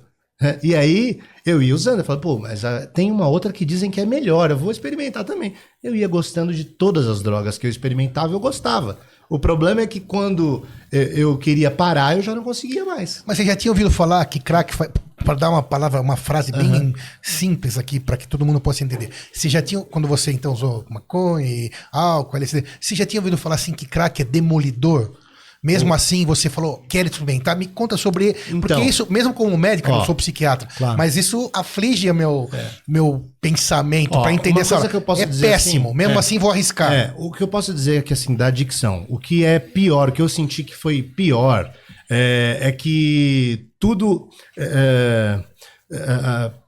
Speaker 3: E aí eu ia usando, eu falei, mas tem uma outra que dizem que é melhor, eu vou experimentar também. Eu ia gostando de todas as drogas que eu experimentava, eu gostava. O problema é que quando eu queria parar, eu já não conseguia mais.
Speaker 2: Mas você já tinha ouvido falar que crack, para dar uma frase bem simples aqui, para que todo mundo possa entender. Você já tinha, quando você então usou maconha, álcool, LSD, você já tinha ouvido falar assim que crack é demolidor? Mesmo assim, você falou, quer experimentar? Me conta sobre... Porque isso, mesmo como médico, eu não sou psiquiatra, mas isso aflige meu pensamento para entender essa hora.
Speaker 3: Que eu posso dizer
Speaker 2: péssimo,
Speaker 3: assim,
Speaker 2: mesmo assim vou arriscar.
Speaker 3: O que eu posso dizer é que, assim, da adicção, o que é pior, o que eu senti que foi pior, é que tudo...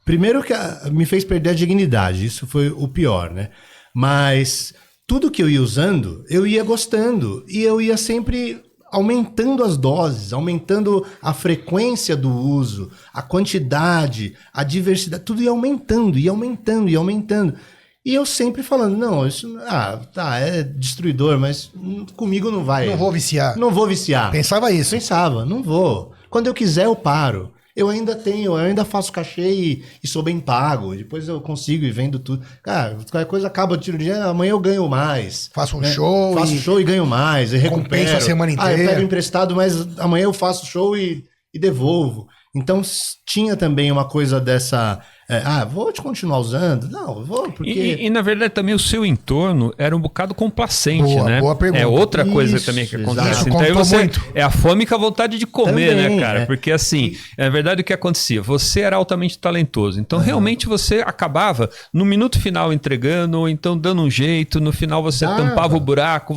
Speaker 3: primeiro que me fez perder a dignidade, isso foi o pior, né? Mas tudo que eu ia usando, eu ia gostando, e eu ia sempre... aumentando as doses, aumentando a frequência do uso, a quantidade, a diversidade, tudo ia aumentando, ia aumentando, ia aumentando. E eu sempre falando, não, isso é destruidor, mas comigo não vai.
Speaker 2: Não vou viciar.
Speaker 3: Pensava isso. Pensava, não vou. Quando eu quiser, eu paro. Eu ainda faço cachê e sou bem pago. Depois eu consigo e vendo tudo. Cara, qualquer coisa acaba, eu tiro o dinheiro, amanhã eu ganho mais.
Speaker 2: Faço um show.
Speaker 3: Faço show e ganho mais. E recupero.
Speaker 2: Compensa a semana inteira.
Speaker 3: Eu pego emprestado, mas amanhã eu faço show e devolvo. Então tinha também uma coisa dessa... vou te continuar usando? Não, vou, porque...
Speaker 4: E na verdade também o seu entorno era um bocado complacente, né?
Speaker 2: Boa pergunta.
Speaker 4: É outra coisa também que acontece.
Speaker 2: Isso
Speaker 4: então aí você...
Speaker 2: muito.
Speaker 4: É a fome com a vontade de comer,
Speaker 3: também,
Speaker 4: né, cara? Porque assim, na verdade o que acontecia? Você era altamente talentoso. Então realmente você acabava no minuto final entregando, ou então dando um jeito, no final você tampava o buraco,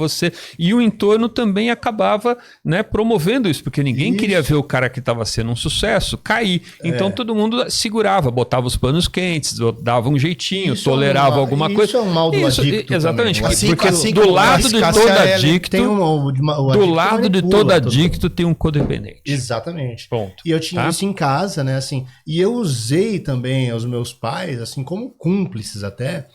Speaker 4: e o entorno também acabava, né, promovendo isso, porque ninguém queria ver o cara que estava sendo um sucesso cair. Então todo mundo segurava, botava os panos quentes, dava um jeitinho, tolerava alguma coisa.
Speaker 3: Isso é um mal do adicto.
Speaker 4: Exatamente.
Speaker 3: Também.
Speaker 4: Porque do lado de todo adicto, do lado de todo adicto tem um codependente.
Speaker 3: Exatamente.
Speaker 4: Ponto.
Speaker 3: E eu tinha isso em casa, né? Assim, e eu usei também os meus pais, assim, como cúmplices até.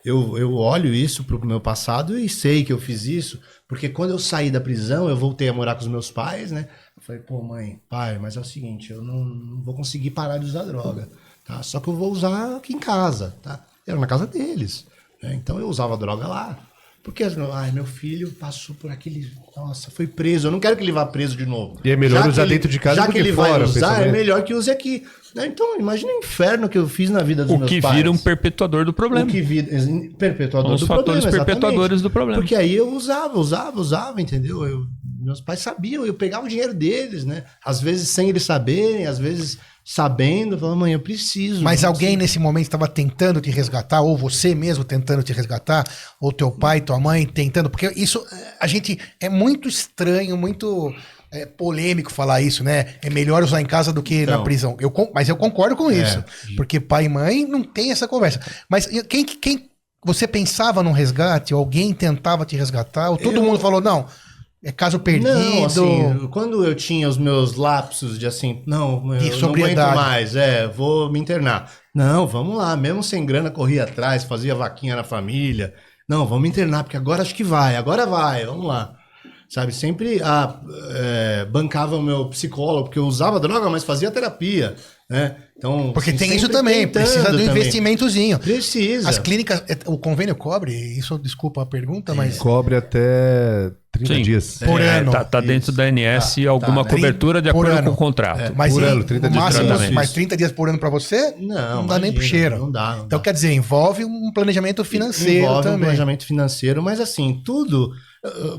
Speaker 3: Eu olho isso pro meu passado e sei que eu fiz isso, porque quando eu saí da prisão, eu voltei a morar com os meus pais, né? Eu falei, mãe, pai, mas é o seguinte, eu não vou conseguir parar de usar droga, tá? Só que eu vou usar aqui em casa, tá? Era na casa deles, né? Então eu usava droga lá. Porque, meu filho passou por aquele... Nossa, foi preso. Eu não quero que ele vá preso de novo.
Speaker 1: E é melhor usar dentro de casa do que fora. Já que ele vai
Speaker 3: usar, é melhor que use aqui. Então, imagina o inferno que eu fiz na vida dos meus pais.
Speaker 4: O que vira um perpetuador do problema.
Speaker 3: O que vira perpetuador do problema,
Speaker 4: os fatores perpetuadores do problema.
Speaker 3: Porque aí eu usava, entendeu? Meus pais sabiam, eu pegava o dinheiro deles, né? Às vezes sem eles saberem, às vezes... sabendo, falando, mãe, eu preciso.
Speaker 2: Mas alguém nesse momento estava tentando te resgatar, ou você mesmo tentando te resgatar, ou teu pai, tua mãe tentando, porque isso, é muito estranho, muito polêmico falar isso, né? É melhor usar em casa do que na prisão. Mas eu concordo com isso, porque pai e mãe não tem essa conversa. Mas quem você pensava num resgate, ou alguém tentava te resgatar, ou todo mundo falou, não, É caso perdido?
Speaker 3: Não, assim, quando eu tinha os meus lapsos de assim, não, eu não aguento mais, vou me internar. Não, vamos lá, mesmo sem grana, corria atrás, fazia vaquinha na família. Não, vamos me internar, porque agora acho que vai, vamos lá. Sabe, sempre bancava o meu psicólogo, porque eu usava droga, mas fazia terapia, né? Então,
Speaker 2: porque
Speaker 3: assim,
Speaker 2: tem isso também, precisa do investimentozinho.
Speaker 3: Precisa.
Speaker 2: As clínicas, o convênio cobre, isso, desculpa a pergunta, mas...
Speaker 1: Cobre até 30 dias.
Speaker 2: Por ano.
Speaker 4: Tá dentro da ANS alguma cobertura de acordo com o contrato.
Speaker 2: Mas
Speaker 1: por ano, 30 dias
Speaker 2: máximo,
Speaker 1: de tratamento.
Speaker 2: mas 30 dias por ano pra você? Não dá nem pro cheiro.
Speaker 3: Não dá.
Speaker 2: Então, quer dizer, envolve um planejamento financeiro
Speaker 3: envolve
Speaker 2: também.
Speaker 3: Um planejamento financeiro, mas assim, tudo...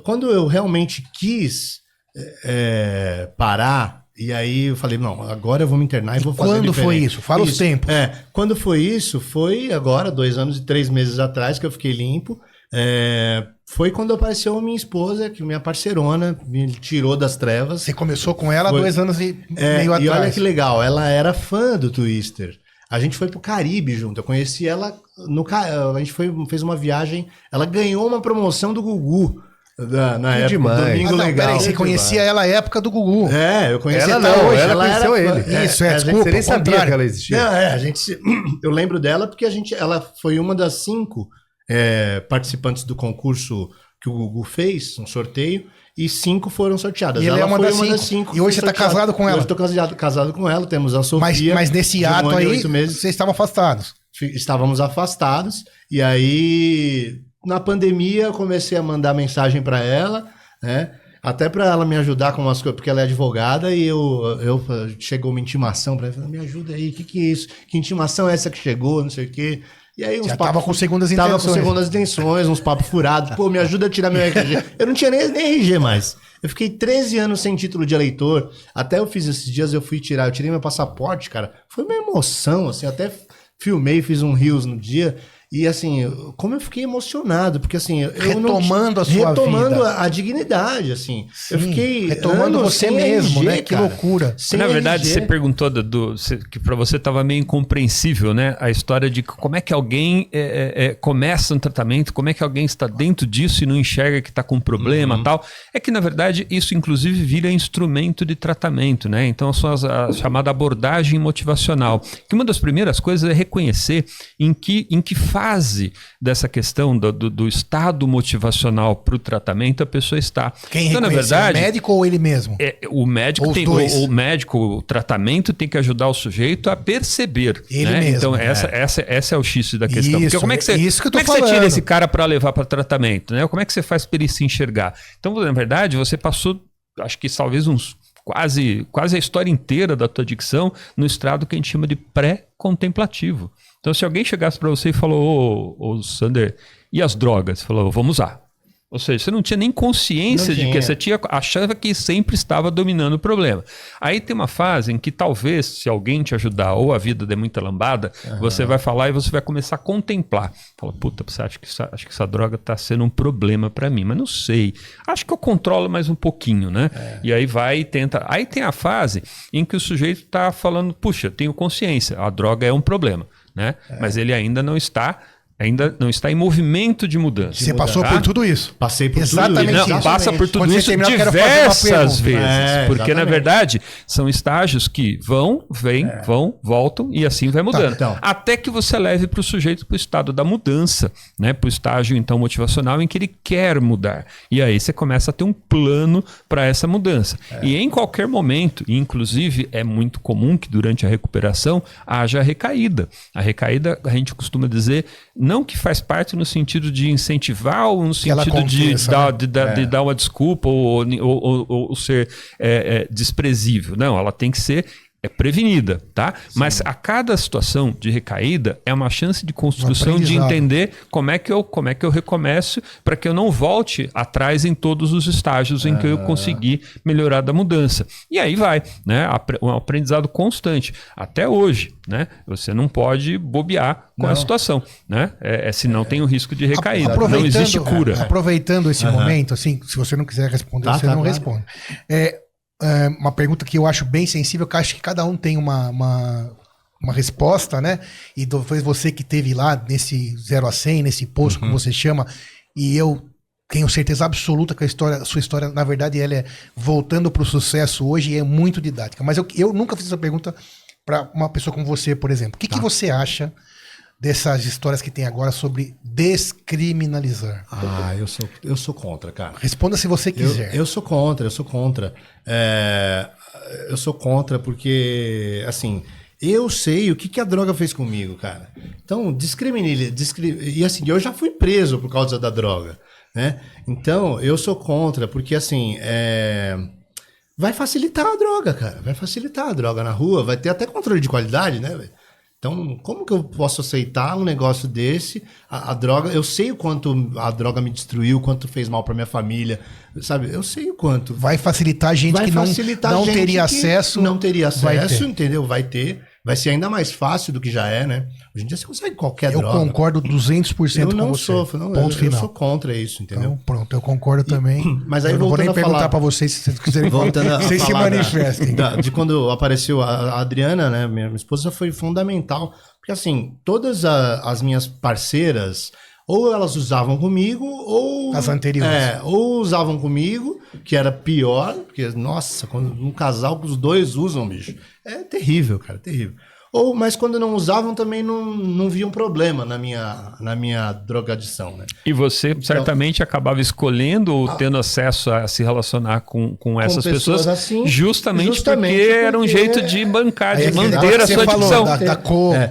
Speaker 3: Quando eu realmente quis parar, e aí eu falei, não, agora eu vou me internar e vou fazer
Speaker 2: quando
Speaker 3: diferente.
Speaker 2: foi isso? Fala os tempos.
Speaker 3: Quando foi isso? Foi agora, 2 anos e 3 meses atrás que eu fiquei limpo. Foi quando apareceu minha esposa, que minha parceirona, me tirou das trevas.
Speaker 2: Você começou com ela 2 anos e meio atrás.
Speaker 3: E olha que legal, ela era fã do Twister. A gente foi pro Caribe junto. Eu conheci ela a gente fez uma viagem. Ela ganhou uma promoção do Gugu. Na época
Speaker 1: demais.
Speaker 3: do Domingo Legal.
Speaker 2: Peraí, você conhecia ela na época do Gugu.
Speaker 3: Eu conheci
Speaker 1: ela
Speaker 3: até
Speaker 1: não,
Speaker 3: hoje.
Speaker 1: ela conheceu ele.
Speaker 2: Isso,
Speaker 1: desculpa. Você nem sabia que ela existia.
Speaker 3: Eu lembro dela porque ela foi uma das 5 participantes do concurso que o Gugu fez, um sorteio, e 5 foram sorteadas.
Speaker 2: E ela
Speaker 3: ela
Speaker 2: foi
Speaker 3: uma
Speaker 2: das
Speaker 3: das
Speaker 2: 5.
Speaker 3: 5.
Speaker 2: E hoje você tá casado com ela?
Speaker 3: Hoje eu tô casado com ela, temos a Sofia.
Speaker 2: Mas nesse
Speaker 3: de 1
Speaker 2: ato
Speaker 3: ano e
Speaker 2: aí,
Speaker 3: 8 meses.
Speaker 2: vocês estavam afastados.
Speaker 3: Estávamos afastados, e aí na pandemia eu comecei a mandar mensagem para ela, né? Até para ela me ajudar com umas coisas, porque ela é advogada, e chegou uma intimação para ela, falei, me ajuda aí, o que é isso? Que intimação é essa que chegou, não sei o quê. E aí
Speaker 2: Já tava com segundas intenções.
Speaker 3: Tava com segundas intenções, uns papos furados. Pô, me ajuda a tirar meu RG. Eu não tinha nem RG mais. Eu fiquei 13 anos sem título de eleitor. Até eu fiz esses dias, eu tirei meu passaporte, cara. Foi uma emoção, assim, até filmei, fiz um Reels no dia. E assim, como eu fiquei emocionado, porque assim...
Speaker 2: Retomando a sua vida.
Speaker 3: Retomando a dignidade, assim.
Speaker 2: Sim,
Speaker 3: eu fiquei...
Speaker 2: retomando você mesmo, né? Que loucura.
Speaker 4: Na verdade, você perguntou que para você estava meio incompreensível, né? A história de como é que alguém começa um tratamento, como é que alguém está dentro disso e não enxerga que está com um problema e tal. É que, na verdade, isso inclusive vira instrumento de tratamento, né? Então, a chamada abordagem motivacional. Que uma das primeiras coisas é reconhecer em que fase dessa questão do estado motivacional para o tratamento a pessoa está.
Speaker 2: Quem
Speaker 4: então, na
Speaker 2: reconhece,
Speaker 4: verdade,
Speaker 2: o médico ou ele mesmo?
Speaker 4: O médico tem o tratamento tem que ajudar o sujeito a perceber.
Speaker 2: Ele
Speaker 4: né?
Speaker 2: mesmo.
Speaker 4: Então, essa é o X da questão.
Speaker 2: Isso,
Speaker 4: porque como é que você,
Speaker 2: isso que eu tô
Speaker 4: como é que você
Speaker 2: falando.
Speaker 4: tira esse cara para levar para tratamento? Né? Como é que você faz para ele se enxergar? Então, na verdade, você passou, acho que talvez quase a história inteira da tua dicção no estrado que a gente chama de pré-contemplativo. Então, se alguém chegasse para você e falou, ô Sander, e as drogas? Você falou, vamos lá. Ou seja, você não tinha nem consciência de que você achava que sempre estava dominando o problema. Aí tem uma fase em que talvez, se alguém te ajudar ou a vida der muita lambada, você vai falar e você vai começar a contemplar. Fala, puta, você acha que essa droga está sendo um problema para mim, mas não sei. Acho que eu controlo mais um pouquinho, né? E aí vai e tenta. Aí tem a fase em que o sujeito está falando, puxa, eu tenho consciência, a droga é um problema, né? Mas ele ainda não está em movimento de mudança.
Speaker 2: Você passou por tudo isso.
Speaker 3: Passei por
Speaker 2: Exatamente
Speaker 3: tudo isso.
Speaker 4: Não, passa por tudo isso diversas vezes. Porque, na verdade, são estágios que vão, voltam e assim vai mudando. Até que você leve para o sujeito para o estado da mudança, né? Para o estágio, então, motivacional em que ele quer mudar. E aí você começa a ter um plano para essa mudança. E em qualquer momento, inclusive, é muito comum que durante a recuperação haja recaída. A recaída, a gente costuma dizer... Não que faz parte no sentido de incentivar ou no sentido de dar uma desculpa ou ser desprezível. Não, ela tem que ser prevenida, tá? Sim. Mas a cada situação de recaída é uma chance de construção de entender como é que eu recomeço para que eu não volte atrás em todos os estágios em que eu consegui melhorar da mudança. E aí vai, né? Um aprendizado constante. Até hoje, né? Você não pode bobear com a situação, né? Senão tem o risco de recaída. Não existe cura.
Speaker 2: Aproveitando esse momento, assim, se você não quiser responder, você não responde. Uma pergunta que eu acho bem sensível, que eu acho que cada um tem uma resposta, né? E talvez você que teve lá nesse 0 a 100, nesse posto, como você chama, e eu tenho certeza absoluta que a sua história, na verdade, ela é voltando para o sucesso hoje e é muito didática. Mas eu nunca fiz essa pergunta para uma pessoa como você, por exemplo. O que você acha dessas histórias que tem agora sobre descriminalizar?
Speaker 3: Eu sou contra, cara.
Speaker 2: Responda se você quiser.
Speaker 3: Eu sou contra. Eu sou contra porque, assim, eu sei o que a droga fez comigo, cara. Então, e assim, eu já fui preso por causa da droga, né? Então, eu sou contra, porque assim, vai facilitar a droga, cara. Vai facilitar a droga na rua, vai ter até controle de qualidade, né, velho? Então, como que eu posso aceitar um negócio desse? A droga, eu sei o quanto a droga me destruiu, o quanto fez mal pra minha família, sabe? Eu sei o quanto.
Speaker 2: Vai facilitar a gente que não teria acesso.
Speaker 3: Não teria acesso, entendeu? Vai ser ainda mais fácil do que já é, né? Hoje em dia você consegue qualquer droga.
Speaker 2: Eu concordo 200% com você.
Speaker 3: Eu não sofro, não. Eu sou contra isso, entendeu?
Speaker 2: Então, pronto, eu concordo também.
Speaker 3: Mas aí
Speaker 2: eu não vou nem perguntar pra vocês se vocês quiserem vocês se manifestem.
Speaker 3: De quando apareceu a Adriana, né? Minha esposa, foi fundamental. Porque assim, todas as minhas parceiras, ou elas usavam comigo, ou...
Speaker 2: As anteriores.
Speaker 3: Ou usavam comigo, que era pior, porque, nossa, quando um casal que os dois usam, bicho, é terrível, cara, terrível. Mas quando não usavam, também não viam problema na minha drogadição, né?
Speaker 4: E você certamente acabava escolhendo ou tendo acesso a se relacionar com essas pessoas
Speaker 3: assim,
Speaker 4: justamente porque era um jeito de bancar, de manter a sua adicção.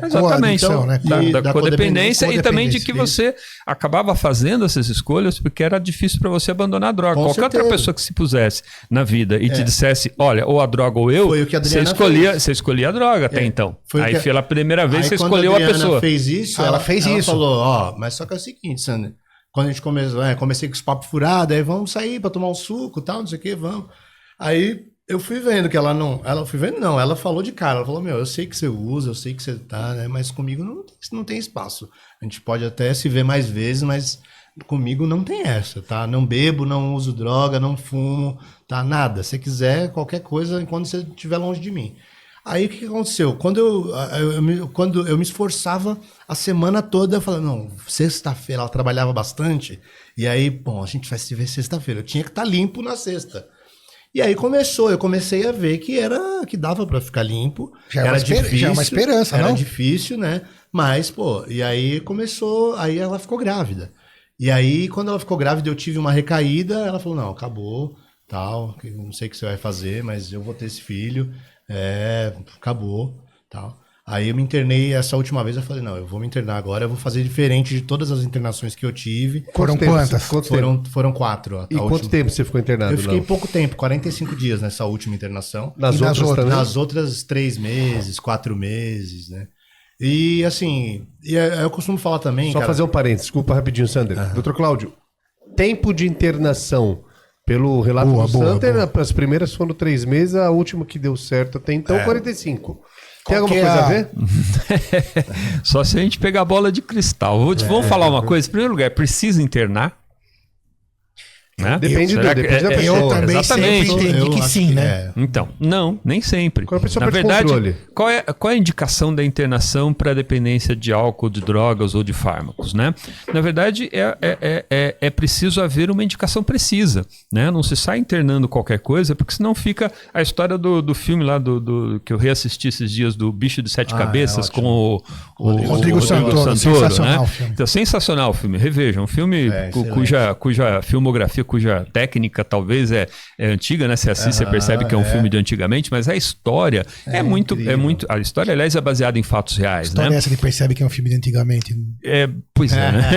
Speaker 4: Exatamente.
Speaker 2: Né?
Speaker 4: Da codependência e também de que você acabava fazendo essas escolhas porque era difícil para você abandonar a droga. Qualquer outra pessoa que se pusesse na vida e te dissesse, olha, ou a droga ou eu, você escolhia a droga até então. Aí pela primeira vez você escolheu a pessoa.
Speaker 3: Ela fez isso. Ela falou, mas só que é o seguinte, Sander, quando a gente comecei com os papos furados, aí vamos sair pra tomar um suco e tal, não sei o que, vamos. Aí eu fui vendo que ela falou de cara, ela falou, eu sei que você usa, eu sei que você tá, né, mas comigo não tem espaço. A gente pode até se ver mais vezes, mas comigo não tem essa, tá? Não bebo, não uso droga, não fumo, tá? Nada. Se quiser, qualquer coisa, enquanto você estiver longe de mim. Aí o que aconteceu? Quando eu me esforçava a semana toda, eu falava, não, sexta-feira, ela trabalhava bastante, e aí, bom, a gente vai se ver sexta-feira, eu tinha que estar limpo na sexta. E aí eu comecei a ver que dava pra ficar limpo, era difícil.
Speaker 2: Já é uma esperança,
Speaker 3: era
Speaker 2: não?
Speaker 3: Era difícil, né? Mas, e aí aí ela ficou grávida. E aí, quando ela ficou grávida, eu tive uma recaída, ela falou, não, acabou, tal, não sei o que você vai fazer, mas eu vou ter esse filho. Acabou, tal. Aí eu me internei essa última vez, eu falei, não, eu vou me internar agora, eu vou fazer diferente de todas as internações que eu tive.
Speaker 2: Foram quantas?
Speaker 3: Foram 4.
Speaker 1: E quanto tempo você ficou internado?
Speaker 3: Eu fiquei pouco tempo, 45 dias nessa última internação.
Speaker 1: Nas
Speaker 3: outras 3 meses, 4 meses, né? E assim, eu costumo falar também,
Speaker 1: Só fazer um parênteses, desculpa rapidinho, Sander. Doutor Cláudio, tempo de internação... Pelo relato do Sander, as primeiras foram 3 meses, a última que deu certo até então, 45. Tem alguma coisa a ver?
Speaker 4: Só se a gente pegar a bola de cristal. Vamos falar uma coisa. Em primeiro lugar, precisa internar? Né?
Speaker 1: Depende da pessoa.
Speaker 2: Eu também sempre entendi que sim, né?
Speaker 4: Então, não, nem sempre.
Speaker 1: Quando a pessoa
Speaker 4: Na
Speaker 1: perde
Speaker 4: verdade,
Speaker 1: controle.
Speaker 4: qual é a indicação da internação para dependência de álcool, de drogas ou de fármacos, né? Na verdade, é preciso haver uma indicação precisa, né? Não se sai internando qualquer coisa, porque senão fica a história do filme lá que eu reassisti esses dias, do Bicho de 7 Cabeças, com o
Speaker 2: Rodrigo Santoro, sensacional,
Speaker 4: né?
Speaker 2: filme.
Speaker 4: Então, sensacional o filme, revejam. Um filme cuja filmografia, cuja técnica talvez é antiga, né? Você assiste, você percebe que é um filme de antigamente, mas a história é muito... A história, aliás, é baseada em fatos reais,
Speaker 2: história
Speaker 4: né?
Speaker 2: Essa que percebe que é um filme de antigamente.
Speaker 4: Pois é, né?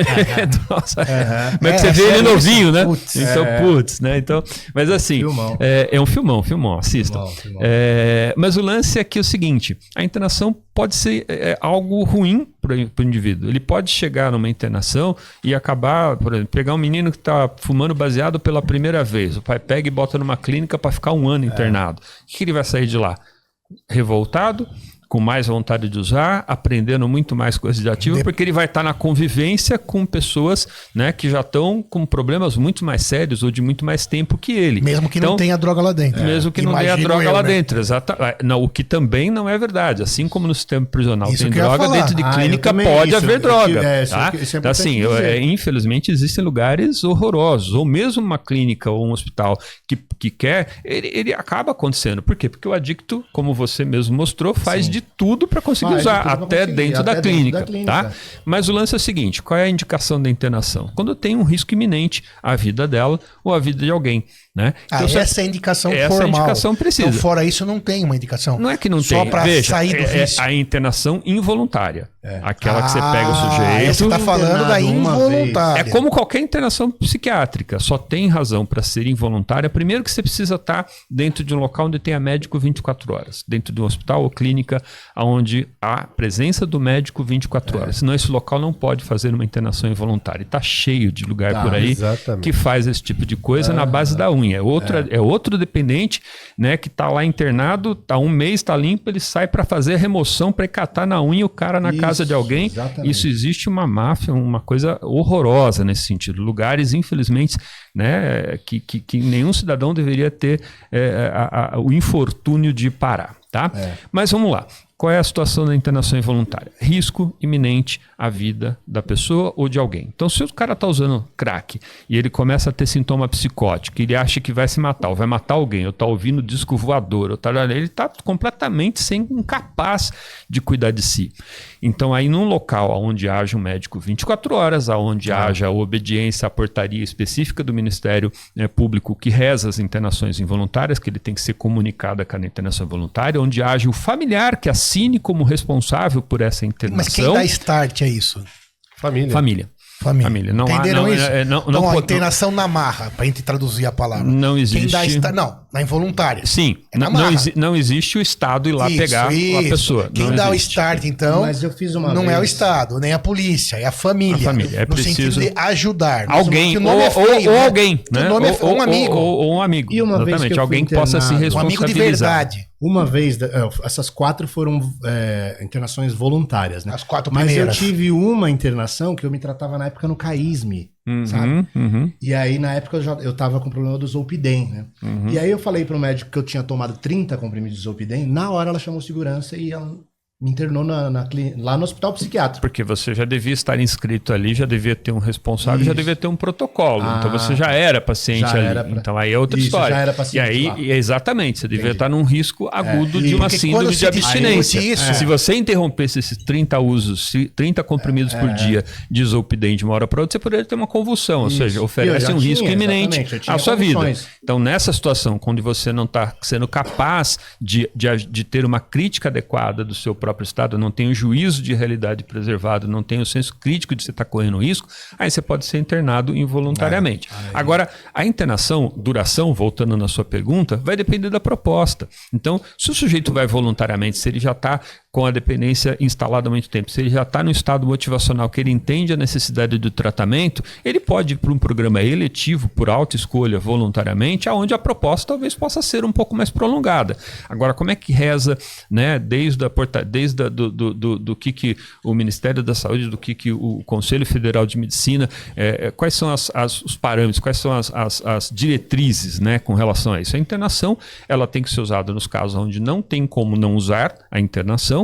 Speaker 4: Nossa, como é que você vê ele novinho, né? Então, né? Então, mas assim,
Speaker 3: Filmão.
Speaker 4: É um filmão, assistam.
Speaker 3: Filmão.
Speaker 4: Mas o lance é que é o seguinte, a internação pode ser algo ruim para o indivíduo. Ele pode chegar numa internação e acabar, por exemplo, pegar um menino que está fumando baseado pela primeira vez. O pai pega e bota numa clínica para ficar 1 ano internado. O que ele vai sair de lá? Revoltado, com mais vontade de usar, aprendendo muito mais coisas de ativo, porque ele vai estar na convivência com pessoas, né, que já estão com problemas muito mais sérios ou de muito mais tempo que ele.
Speaker 2: Mesmo que não tenha droga lá dentro.
Speaker 4: Mesmo que não tenha droga lá dentro, exatamente. Não, o que também não é verdade. Assim como no sistema prisional tem droga, dentro de clínica pode haver droga. Tá? Então, assim, infelizmente existem lugares horrorosos, ou mesmo uma clínica ou um hospital que quer, ele acaba acontecendo. Por quê? Porque o adicto, como você mesmo mostrou, faz de tudo para conseguir usar, até dentro da clínica. Tá? Mas o lance é o seguinte, qual é a indicação da internação? Quando tem um risco iminente à vida dela ou à vida de alguém. Né? Então,
Speaker 2: essa é a indicação formal.
Speaker 4: Essa indicação precisa.
Speaker 2: Então, fora isso, não tem uma indicação.
Speaker 4: Não é que não
Speaker 2: só
Speaker 4: tem.
Speaker 2: Para sair do vício.
Speaker 4: A internação involuntária. Aquela que você pega o sujeito.
Speaker 2: Você está falando da involuntária.
Speaker 4: É como qualquer internação psiquiátrica. Só tem razão para ser involuntária. Primeiro que você precisa estar dentro de um local onde tenha médico 24 horas. Dentro de um hospital ou clínica onde há presença do médico 24 horas. Senão esse local não pode fazer uma internação involuntária. Está cheio de lugar por aí que faz esse tipo de coisa na base da unha. É outro dependente, né, que está lá internado, tá um mês, está limpo, ele sai para fazer a remoção, para catar na unha o cara na casa de alguém. Exatamente. Isso existe uma máfia, uma coisa horrorosa nesse sentido. Lugares, infelizmente, né, que nenhum cidadão deveria ter o infortúnio de parar. Tá? Mas vamos lá. Qual é a situação da internação involuntária? Risco iminente à vida da pessoa ou de alguém. Então, se o cara está usando crack e ele começa a ter sintoma psicótico, ele acha que vai se matar, ou vai matar alguém, ou está ouvindo disco voador, ele está completamente incapaz de cuidar de si. Então, aí num local onde haja um médico 24 horas, onde haja a obediência à portaria específica do Ministério Público que reza as internações involuntárias, que ele tem que ser comunicado a cada internação voluntária, onde haja o familiar que assine como responsável por essa internação. Mas quem
Speaker 2: dá start a isso?
Speaker 4: Família. Não
Speaker 2: entenderam
Speaker 4: há,
Speaker 2: isso?
Speaker 4: Não,
Speaker 2: a internação na marra, para a gente traduzir a palavra.
Speaker 4: Não existe.
Speaker 2: Na involuntária.
Speaker 4: Sim. Não existe o Estado ir lá pegar a pessoa.
Speaker 2: Quem dá o start, então,
Speaker 3: mas eu fiz uma
Speaker 2: não
Speaker 3: vez.
Speaker 2: É o Estado, nem a polícia, é a família.
Speaker 4: A família. É
Speaker 2: no
Speaker 4: preciso
Speaker 2: sentido de ajudar.
Speaker 4: Alguém, ou alguém, né?
Speaker 2: Ou um amigo.
Speaker 4: Ou um amigo.
Speaker 3: E uma
Speaker 4: exatamente.
Speaker 3: Vez que
Speaker 4: alguém que possa se responsabilizar.
Speaker 2: Um amigo de verdade.
Speaker 3: Uma vez, essas 4 foram internações voluntárias, né?
Speaker 2: As 4 primeiras.
Speaker 3: Mas eu tive uma internação que eu me tratava na época no CAISME, sabe? E aí, na época, eu tava com o problema do Zolpidem, né? E aí eu falei pro médico que eu tinha tomado 30 comprimidos de Zolpidem, na hora ela chamou segurança e ela me internou lá no hospital psiquiátrico.
Speaker 4: Porque você já devia estar inscrito ali, já devia ter um responsável, já devia ter um protocolo. Então você já era paciente ali. Então aí é outra história. Já era paciente. E aí, exatamente, você devia estar num risco agudo de uma síndrome de abstinência. Se você interrompesse esses 30 usos, 30 comprimidos por dia de Zolpidem de uma hora para outra, você poderia ter uma convulsão, ou seja, oferece um risco iminente à sua vida. Então nessa situação, quando você não está sendo capaz de ter uma crítica adequada do seu próprio estado, não tem o juízo de realidade preservado, não tem o senso crítico de você estar correndo risco, aí você pode ser internado involuntariamente. Agora, a internação, duração, voltando na sua pergunta, vai depender da proposta. Então, se o sujeito vai voluntariamente, se ele já está com a dependência instalada há muito tempo, se ele já está no estado motivacional que ele entende a necessidade do tratamento, ele pode ir para um programa eletivo por alta escolha voluntariamente, aonde a proposta talvez possa ser um pouco mais prolongada. Agora, como é que reza, né, desde do que o Ministério da Saúde, do que o Conselho Federal de Medicina, quais são os parâmetros, quais são as diretrizes, né, com relação a isso? A internação, ela tem que ser usada nos casos onde não tem como não usar a internação,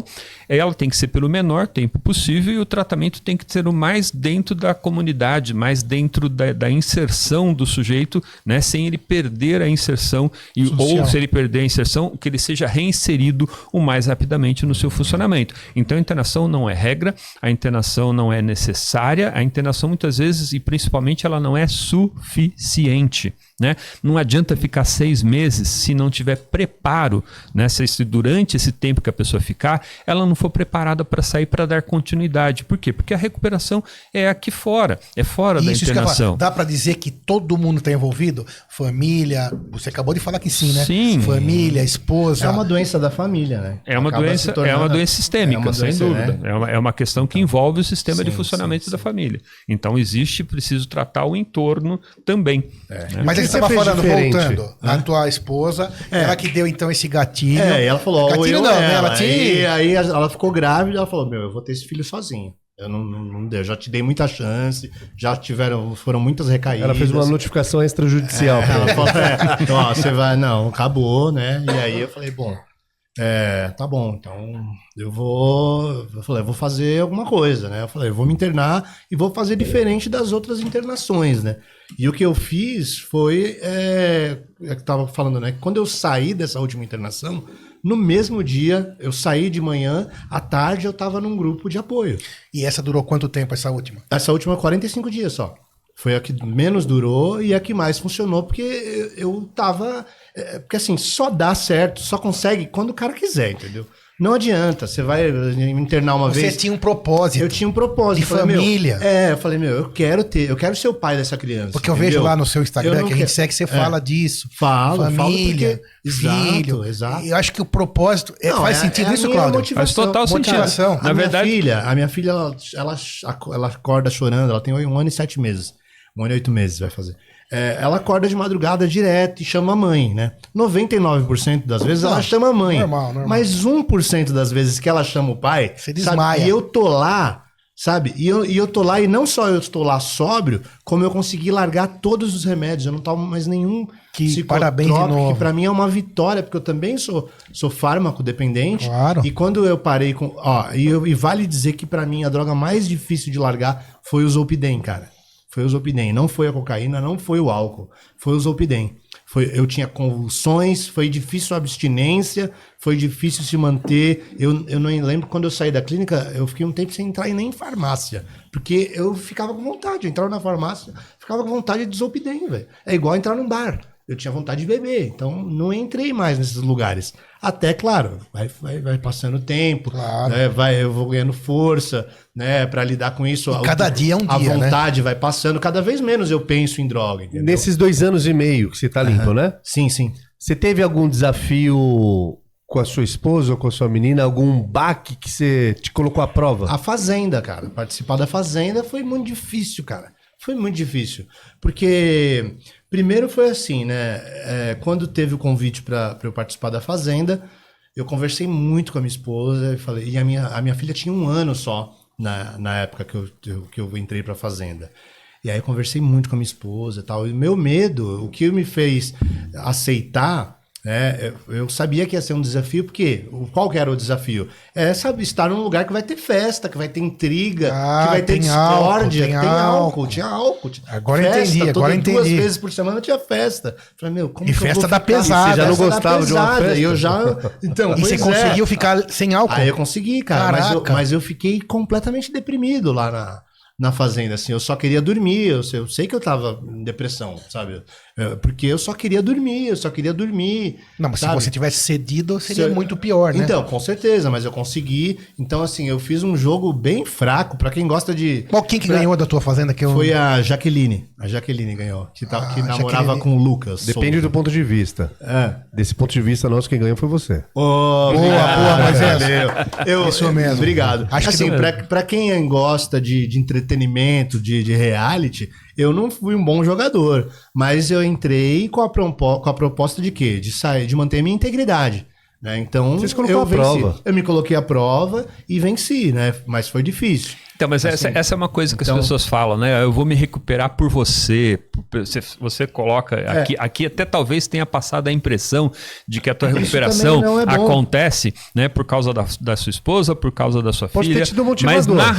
Speaker 4: ela tem que ser pelo menor tempo possível e o tratamento tem que ser o mais dentro da comunidade, mais dentro da inserção do sujeito, né, sem ele perder a inserção, ou se ele perder a inserção, que ele seja reinserido o mais rapidamente no seu funcionamento. Então a internação não é regra, a internação não é necessária, a internação muitas vezes e principalmente ela não é suficiente. Né? Não adianta ficar 6 meses se não tiver preparo, né? Se durante esse tempo que a pessoa ficar, ela não for preparada para sair para dar continuidade. Por quê? Porque a recuperação é aqui fora, é fora da internação.
Speaker 2: Dá para dizer que todo mundo está envolvido? Família, você acabou de falar que sim, né?
Speaker 4: Sim.
Speaker 2: Família, esposa.
Speaker 3: É uma doença da família, né?
Speaker 4: É uma doença sistêmica, sem dúvida. Né? É uma questão que envolve o sistema de funcionamento da família. Então preciso tratar o entorno também. Né?
Speaker 2: Mas você
Speaker 1: você
Speaker 2: estava
Speaker 1: fez
Speaker 2: falando,
Speaker 1: diferente?
Speaker 2: voltando, a tua esposa, ela que deu então esse gatilho.
Speaker 3: E ela falou,
Speaker 2: gatilho
Speaker 3: eu
Speaker 2: não, né?
Speaker 3: ela.
Speaker 2: Ela tinha...
Speaker 3: Aí ela ficou grávida, ela falou, eu vou ter esse filho sozinho. Eu não deu, já te dei muita chance, foram muitas recaídas.
Speaker 1: Ela fez uma notificação extrajudicial.
Speaker 3: Ela falou, ó, você vai, não, acabou, né? E aí eu falei, bom, tá bom, então eu vou fazer alguma coisa, né? Eu falei, eu vou me internar e vou fazer diferente das outras internações, né? E o que eu fiz foi, que tava falando, né? Quando eu saí dessa última internação, no mesmo dia, eu saí de manhã, à tarde eu tava num grupo de apoio.
Speaker 2: E essa durou quanto tempo, essa última?
Speaker 3: Essa última 45 dias só. Foi a que menos durou e a que mais funcionou, porque eu tava... Porque assim, só dá certo, só consegue quando o cara quiser, entendeu? Não adianta, você vai internar uma vez...
Speaker 2: Você tinha um propósito.
Speaker 3: Eu tinha um propósito.
Speaker 2: De família.
Speaker 3: Eu falei, eu quero ser o pai dessa criança.
Speaker 2: Porque eu
Speaker 3: entendeu?
Speaker 2: vejo lá no seu Instagram, que a gente
Speaker 3: quero...
Speaker 2: segue, você fala disso.
Speaker 3: Falo
Speaker 2: família,
Speaker 3: porque...
Speaker 2: filho.
Speaker 3: Exato.
Speaker 2: E eu acho que o propósito... faz sentido isso, Cláudio?
Speaker 4: Faz total sentido.
Speaker 3: Na verdade... A minha filha, ela acorda chorando, ela tem 1 ano e 7 meses. 1 ano e 8 meses vai fazer. Ela acorda de madrugada direto e chama a mãe, né? 99% das vezes ela chama a mãe.
Speaker 2: Normal.
Speaker 3: Mas 1% das vezes que ela chama o pai,
Speaker 2: você desmaia.
Speaker 3: Sabe? E eu tô lá, sabe? E eu tô lá, e não só eu estou lá sóbrio, como eu consegui largar todos os remédios. Eu não tomo mais nenhum
Speaker 2: parabéns de novo.
Speaker 3: que pra mim é uma vitória, porque eu também sou fármaco dependente.
Speaker 2: Claro.
Speaker 3: E quando eu parei com... E vale dizer que pra mim a droga mais difícil de largar foi o Zolpidem, cara. Foi o Zolpidem, não foi a cocaína, não foi o álcool, foi o Zolpidem. Eu tinha convulsões, foi difícil a abstinência, foi difícil se manter. Eu não lembro quando eu saí da clínica, eu fiquei um tempo sem entrar nem em farmácia, porque eu ficava com vontade, eu entrava na farmácia, ficava com vontade de Zolpidem, velho. É igual entrar num bar. Eu tinha vontade de beber, então não entrei mais nesses lugares. Até, claro, vai passando o tempo,
Speaker 2: claro.
Speaker 3: Né, eu vou ganhando força, né, para lidar com isso.
Speaker 2: E cada dia é um dia,
Speaker 3: a vontade, né? Vai passando, cada vez menos eu penso em droga, entendeu?
Speaker 1: Nesses 2 anos e meio que você tá limpo, né?
Speaker 3: Sim.
Speaker 1: Você teve algum desafio com a sua esposa ou com a sua menina? Algum baque que você te colocou à prova?
Speaker 3: A Fazenda, cara. Participar da Fazenda foi muito difícil, cara. Foi muito difícil. Porque... Primeiro foi assim, né? Quando teve o convite para eu participar da Fazenda, eu conversei muito com a minha esposa e falei. E a minha filha tinha 1 ano só na época que eu entrei para a Fazenda. E aí eu conversei muito com a minha esposa e tal. E o meu medo, o que me fez aceitar, né? Eu sabia que ia ser um desafio, porque qual que era o desafio? Sabe, estar num lugar que vai ter festa, que vai ter intriga, que vai ter discórdia, tinha álcool.
Speaker 2: Agora
Speaker 3: festa,
Speaker 2: entendi.
Speaker 3: 2 vezes por semana tinha festa. Falei, como
Speaker 2: e
Speaker 3: que
Speaker 2: festa
Speaker 3: eu vou
Speaker 2: da pesada.
Speaker 1: Você já não gostava de uma festa?
Speaker 3: E eu já... Então,
Speaker 2: e você conseguiu ficar sem álcool?
Speaker 3: Aí eu consegui, cara. Mas eu fiquei completamente deprimido lá na Fazenda, assim, eu só queria dormir, eu sei que eu tava em depressão, sabe? Porque eu só queria dormir.
Speaker 2: Não, mas
Speaker 3: sabe?
Speaker 2: se você tivesse cedido, seria muito pior, né?
Speaker 3: Então, com certeza, mas eu consegui. Então, assim, eu fiz um jogo bem fraco, pra quem gosta de...
Speaker 2: Quem que ganhou da tua Fazenda?
Speaker 3: Foi a Jaqueline. A Jaqueline ganhou, que namorava
Speaker 2: Jaqueline.
Speaker 3: com o Lucas.
Speaker 1: Depende do ponto de vista. Desse ponto de vista nosso, quem ganhou foi você.
Speaker 3: Boa,
Speaker 2: Moisés.
Speaker 3: Isso mesmo. Obrigado.
Speaker 2: Acho
Speaker 3: assim, pra quem gosta de entretenimento, de reality, eu não fui um bom jogador, mas eu entrei com a proposta de quê? De manter a minha integridade. Né? Então,
Speaker 1: você se colocou à prova.
Speaker 3: Eu me coloquei à prova e venci, né? Mas foi difícil.
Speaker 4: Então, mas
Speaker 3: assim,
Speaker 4: essa é uma coisa que as pessoas falam, né? Eu vou me recuperar por você. Você coloca aqui até talvez tenha passado a impressão de que a tua recuperação acontece, né, por causa da sua esposa, por causa da sua filha.
Speaker 1: Ter tido motivador.
Speaker 4: Mas na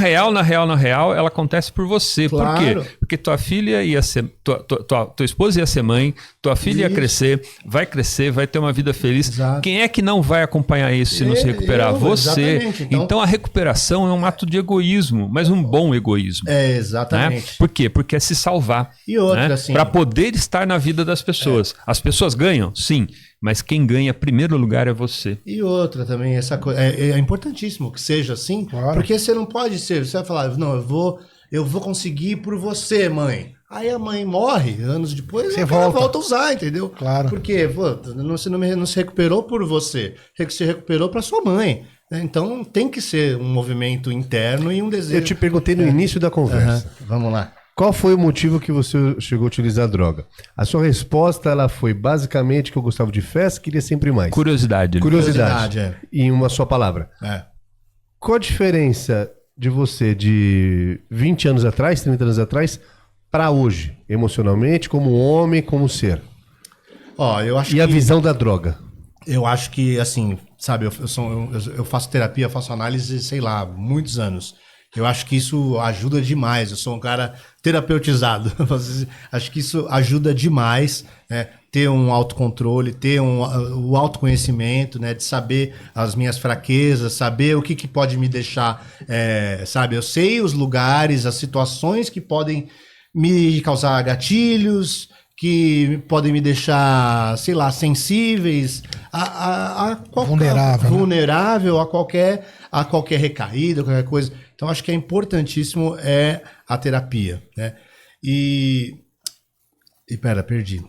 Speaker 4: real, ela acontece por você.
Speaker 3: Claro.
Speaker 4: Por quê? Porque tua filha ia ser, tua esposa ia ser mãe, tua filha ia crescer, vai ter uma vida feliz.
Speaker 3: Exato.
Speaker 4: Quem é que não vai acompanhar isso se não se recuperar? Você. Então a recuperação é um ato de egoísmo, mas um bom egoísmo.
Speaker 3: Exatamente.
Speaker 4: Né? Por quê? Porque é se salvar.
Speaker 3: E outra,
Speaker 4: né?
Speaker 3: assim...
Speaker 4: Para poder estar na vida das pessoas. As pessoas ganham? Sim. Mas quem ganha em primeiro lugar é você.
Speaker 3: E outra também, essa coisa... É importantíssimo que seja assim, claro. Porque você não pode ser... Você vai falar, não, eu vou conseguir por você, mãe. Aí a mãe morre, anos depois,
Speaker 2: você
Speaker 3: volta a usar, entendeu?
Speaker 2: Claro.
Speaker 3: Porque você não se recuperou por você, se recuperou para sua mãe. Então tem que ser um movimento interno e um desejo.
Speaker 1: Eu te perguntei no início da conversa.
Speaker 3: Vamos lá.
Speaker 1: Qual foi o motivo que você chegou a utilizar droga? A sua resposta ela foi basicamente que eu gostava de festa, queria sempre mais.
Speaker 4: Curiosidade.
Speaker 1: Curiosidade. Em uma só palavra. Qual a diferença de você de 20 anos atrás, 30 anos atrás, para hoje? Emocionalmente, como homem, como ser?
Speaker 3: Eu acho
Speaker 1: a visão da droga?
Speaker 3: Eu acho que, assim, sabe, eu faço terapia, eu faço análise, sei lá, muitos anos. Eu acho que isso ajuda demais. Eu sou um cara terapeutizado. Acho que isso ajuda demais, né? Ter um autocontrole, ter o autoconhecimento, né? De saber as minhas fraquezas, saber o que pode me deixar, sabe? Eu sei os lugares, as situações que podem me causar gatilhos, que podem me deixar, sei lá, sensíveis, vulnerável a qualquer recaída, qualquer coisa. Então, acho que é importantíssimo a terapia, né? E pera, perdi.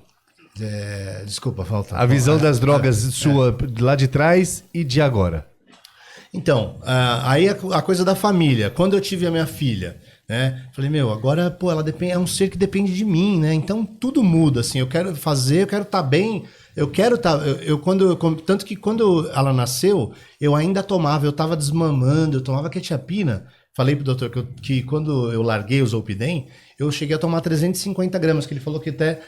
Speaker 3: Desculpa, falta.
Speaker 1: A visão das drogas sua lá de trás e de agora.
Speaker 3: Então, aí a coisa da família. Quando eu tive a minha filha, né? Falei, agora, ela é um ser que depende de mim, né? Então, tudo muda, assim. Eu quero estar bem. Tanto que quando ela nasceu, eu ainda tomava, eu tava desmamando, eu tomava quetiapina. Falei pro doutor que quando eu larguei o Zolpidem, eu cheguei a tomar 350 gramas, que ele falou que até...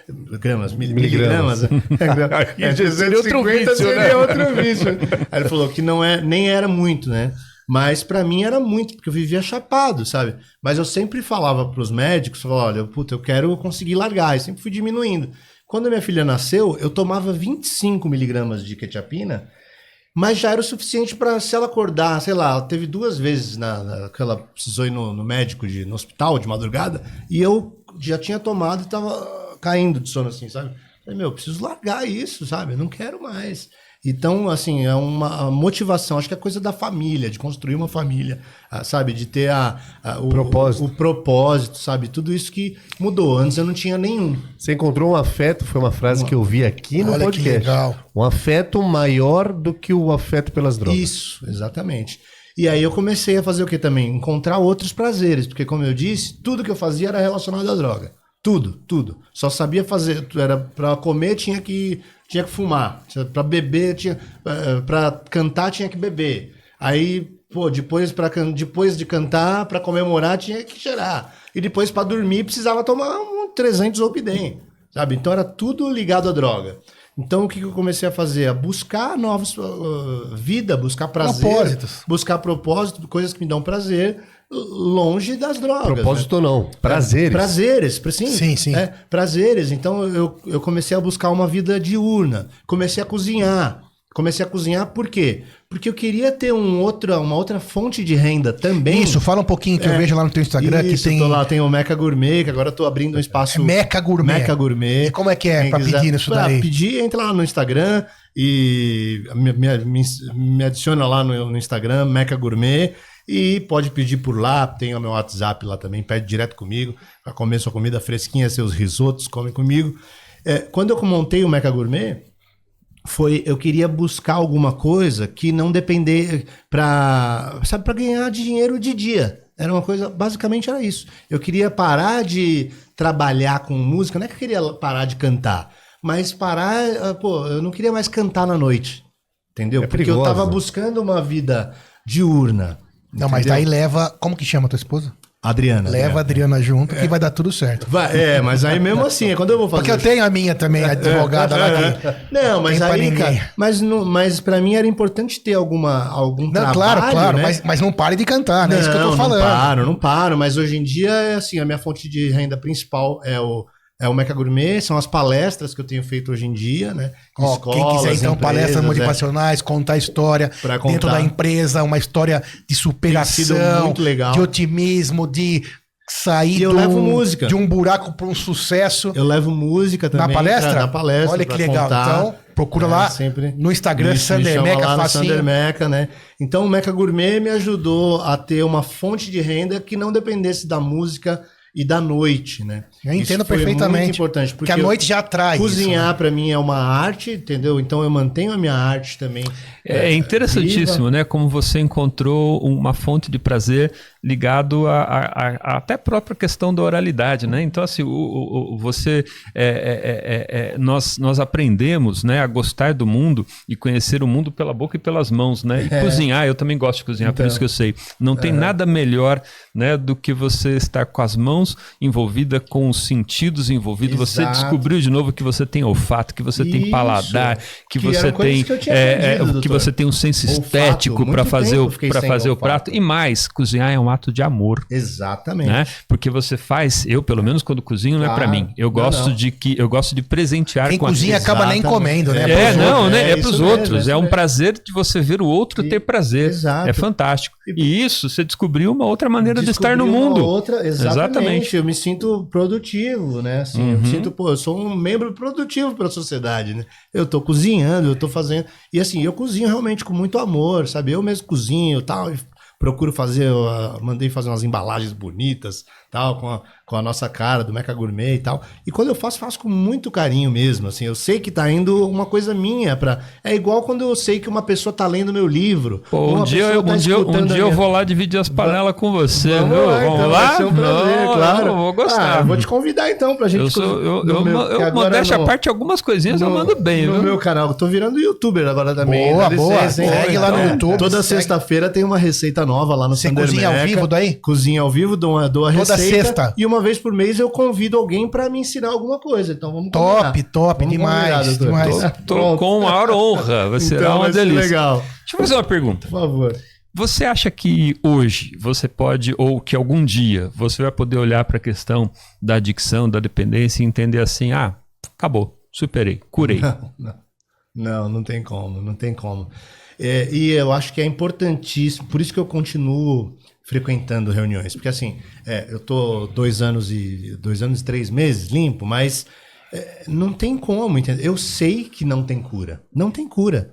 Speaker 3: miligramas.
Speaker 1: Seria outro vício, né?
Speaker 3: Outro vício. Aí ele falou que nem era muito, né? Mas pra mim era muito, porque eu vivia chapado, sabe? Mas eu sempre falava pros médicos, olha, eu quero conseguir largar. Eu sempre fui diminuindo. Quando a minha filha nasceu, eu tomava 25 miligramas de quetiapina, mas já era o suficiente para, se ela acordar, sei lá, ela teve 2 vezes que ela precisou ir no médico, no hospital de madrugada, e eu já tinha tomado e tava caindo de sono assim, sabe? Falei, preciso largar isso, sabe? Eu não quero mais. Então, assim, é uma motivação, acho que é coisa da família, de construir uma família, sabe? De ter o propósito, sabe? Tudo isso que mudou. Antes eu não tinha nenhum.
Speaker 1: Você encontrou um afeto, foi uma frase que eu vi aqui no podcast. Que legal. Um afeto maior do que o afeto pelas drogas.
Speaker 3: Isso, exatamente. E aí eu comecei a fazer o quê também? Encontrar outros prazeres, porque como eu disse, tudo que eu fazia era relacionado à droga. Tudo. Só sabia fazer, era pra comer tinha que fumar, pra beber pra cantar tinha que beber. Aí, depois de cantar, pra comemorar tinha que cheirar. E depois pra dormir precisava tomar 300 Zolpidem, sabe? Então era tudo ligado à droga. Então o que eu comecei a fazer? A buscar novos vida, buscar prazer, buscar propósito, coisas que me dão prazer, longe das drogas.
Speaker 1: Propósito, né? Não, prazeres.
Speaker 3: Prazeres, sim. Prazeres. Então eu comecei a buscar uma vida diurna. Comecei a cozinhar. Por quê? Porque eu queria ter uma outra fonte de renda também.
Speaker 2: Isso, fala um pouquinho que eu vejo lá no teu Instagram.
Speaker 3: Isso, que tem... lá, tem o Meca Gourmet, que agora eu tô abrindo um espaço...
Speaker 2: Meca Gourmet. E como é que é pra pedir isso daí? Pra
Speaker 3: pedir, entra lá no Instagram e me adiciona lá no Instagram, Meca Gourmet. E pode pedir por lá, tem o meu WhatsApp lá também, pede direto comigo, para comer sua comida fresquinha, seus risotos, come comigo. Quando eu montei o Meca Gourmet, eu queria buscar alguma coisa que não depender para ganhar dinheiro de dia. Era uma coisa, basicamente era isso. Eu queria parar de trabalhar com música, não é que eu queria parar de cantar, mas eu não queria mais cantar na noite, entendeu? Porque eu tava buscando uma vida diurna.
Speaker 2: Não, mas daí leva... Como que chama a tua esposa?
Speaker 3: Adriana.
Speaker 2: Leva a Adriana junto que vai dar tudo certo.
Speaker 3: Mas aí mesmo assim, quando eu vou fazer...
Speaker 2: Porque eu tenho a minha também, a advogada lá que...
Speaker 3: Não, mas aí, cara... Mas pra mim era importante ter algum trabalho,
Speaker 2: Claro,
Speaker 3: né?
Speaker 2: mas não pare de cantar, né? Isso que eu tô falando.
Speaker 3: Não paro. Mas hoje em dia, a minha fonte de renda principal é o Meca Gourmet, são as palestras que eu tenho feito hoje em dia, né?
Speaker 2: Escolas, quem quiser, então, palestras motivacionais, contar história dentro da empresa, uma história de superação,
Speaker 3: muito legal.
Speaker 2: De otimismo, de sair
Speaker 3: levo música.
Speaker 2: De um buraco para um sucesso.
Speaker 3: Eu levo música também.
Speaker 2: Na palestra?
Speaker 3: Na palestra.
Speaker 2: Olha que legal.
Speaker 3: Contar.
Speaker 2: Então, procura lá
Speaker 3: sempre
Speaker 2: no Instagram, Sander Meca, facinho.
Speaker 3: Sander Meca, né? Então, o Meca Gourmet me ajudou a ter uma fonte de renda que não dependesse da música e da noite, né?
Speaker 2: Eu entendo
Speaker 3: Isso foi
Speaker 2: perfeitamente.
Speaker 3: muito importante,
Speaker 2: porque a noite já atrai
Speaker 3: cozinhar
Speaker 2: isso, né?
Speaker 3: para mim é uma arte, entendeu? Então eu mantenho a minha arte também.
Speaker 4: É interessantíssimo,
Speaker 3: viva.
Speaker 4: né? Como você encontrou uma fonte de prazer ligado até a própria questão da oralidade, né? Então, assim, nós aprendemos, né, a gostar do mundo e conhecer o mundo pela boca e pelas mãos, né? E cozinhar, eu também gosto de cozinhar, por isso que eu sei. Não tem nada melhor, né, do que você estar com as mãos envolvida, com os sentidos envolvidos. Você
Speaker 3: Exato.
Speaker 4: descobriu de novo que você tem olfato, que você tem
Speaker 3: Isso.
Speaker 4: paladar, que você
Speaker 3: eram coisas
Speaker 4: tem
Speaker 3: que eu tinha aprendido,
Speaker 4: que
Speaker 3: doutor.
Speaker 4: você tem um senso
Speaker 3: Olfato,
Speaker 4: estético
Speaker 3: muito
Speaker 4: para fazer
Speaker 3: tempo eu fiquei sem
Speaker 4: o
Speaker 3: olfato.
Speaker 4: prato. E mais, cozinhar é um ato de amor.
Speaker 3: Exatamente.
Speaker 4: Né? Porque você faz, eu pelo menos quando cozinho não é para
Speaker 3: Claro.
Speaker 4: mim. Eu gosto de presentear
Speaker 2: Quem
Speaker 4: com
Speaker 2: cozinha acaba nem
Speaker 3: Exatamente.
Speaker 2: comendo, né?
Speaker 4: é,
Speaker 2: Pros
Speaker 4: não,
Speaker 2: outros.
Speaker 4: né? É
Speaker 3: isso
Speaker 4: para os
Speaker 3: mesmo,
Speaker 4: outros.
Speaker 3: isso
Speaker 4: É um
Speaker 3: mesmo.
Speaker 4: prazer de você ver o outro ter prazer.
Speaker 3: Exato.
Speaker 4: É fantástico. E isso, você descobriu uma outra maneira de estar no
Speaker 3: Descobri uma
Speaker 4: mundo.
Speaker 3: Outra, exatamente. Eu me sinto produtivo, né? Assim, eu me sinto, eu sou um membro produtivo para a sociedade, né? Eu tô cozinhando, eu tô fazendo. E assim, eu cozinho realmente com muito amor, sabe? Eu mesmo cozinho e tal. Procuro fazer, mandei fazer umas embalagens bonitas, tal, com a nossa cara do Meca Gourmet e tal. E quando eu faço com muito carinho mesmo, assim. Eu sei que tá indo uma coisa minha pra... É igual quando eu sei que uma pessoa tá lendo meu livro.
Speaker 4: Pô, um dia eu vou lá dividir as panelas com você,
Speaker 3: Vamos
Speaker 4: viu?
Speaker 3: lá, então,
Speaker 4: Vamos
Speaker 3: vai
Speaker 4: lá?
Speaker 3: ser um prazer,
Speaker 4: Não,
Speaker 3: claro.
Speaker 4: eu vou gostar.
Speaker 3: Eu vou te convidar então pra gente...
Speaker 4: Eu modéstia à parte, algumas coisinhas eu mando bem,
Speaker 3: no
Speaker 4: viu?
Speaker 3: meu canal. Eu tô virando youtuber agora também.
Speaker 2: Boa,
Speaker 3: dá
Speaker 2: boa.
Speaker 3: licença, hein?
Speaker 2: Segue lá no YouTube.
Speaker 3: Toda
Speaker 2: segue.
Speaker 3: sexta-feira tem uma receita nova lá no
Speaker 2: Você
Speaker 3: Sander
Speaker 2: cozinha ao
Speaker 3: Meca.
Speaker 2: vivo daí?
Speaker 3: Cozinha ao vivo, dou a
Speaker 2: Toda
Speaker 3: receita.
Speaker 2: sexta.
Speaker 3: E uma vez por mês eu convido alguém pra me ensinar alguma coisa. Então vamos combinar.
Speaker 2: Top,
Speaker 3: Vamos
Speaker 2: demais,
Speaker 3: combinar, doutor.
Speaker 2: demais.
Speaker 4: Tô
Speaker 3: Pronto.
Speaker 4: com a maior honra. Vai ser
Speaker 3: Então
Speaker 4: uma
Speaker 3: vai ser
Speaker 4: delícia.
Speaker 3: legal.
Speaker 4: Deixa eu fazer uma pergunta.
Speaker 3: Por favor.
Speaker 4: Você acha que hoje você pode, ou que algum dia você vai poder olhar para a questão da adicção, da dependência e entender assim, acabou, superei, curei.
Speaker 3: Não tem como, não tem como. E eu acho que é importantíssimo, por isso que eu continuo frequentando reuniões, porque assim, eu tô 2 anos e 3 meses limpo, mas não tem como, entendeu? Eu sei que não tem cura, não tem cura.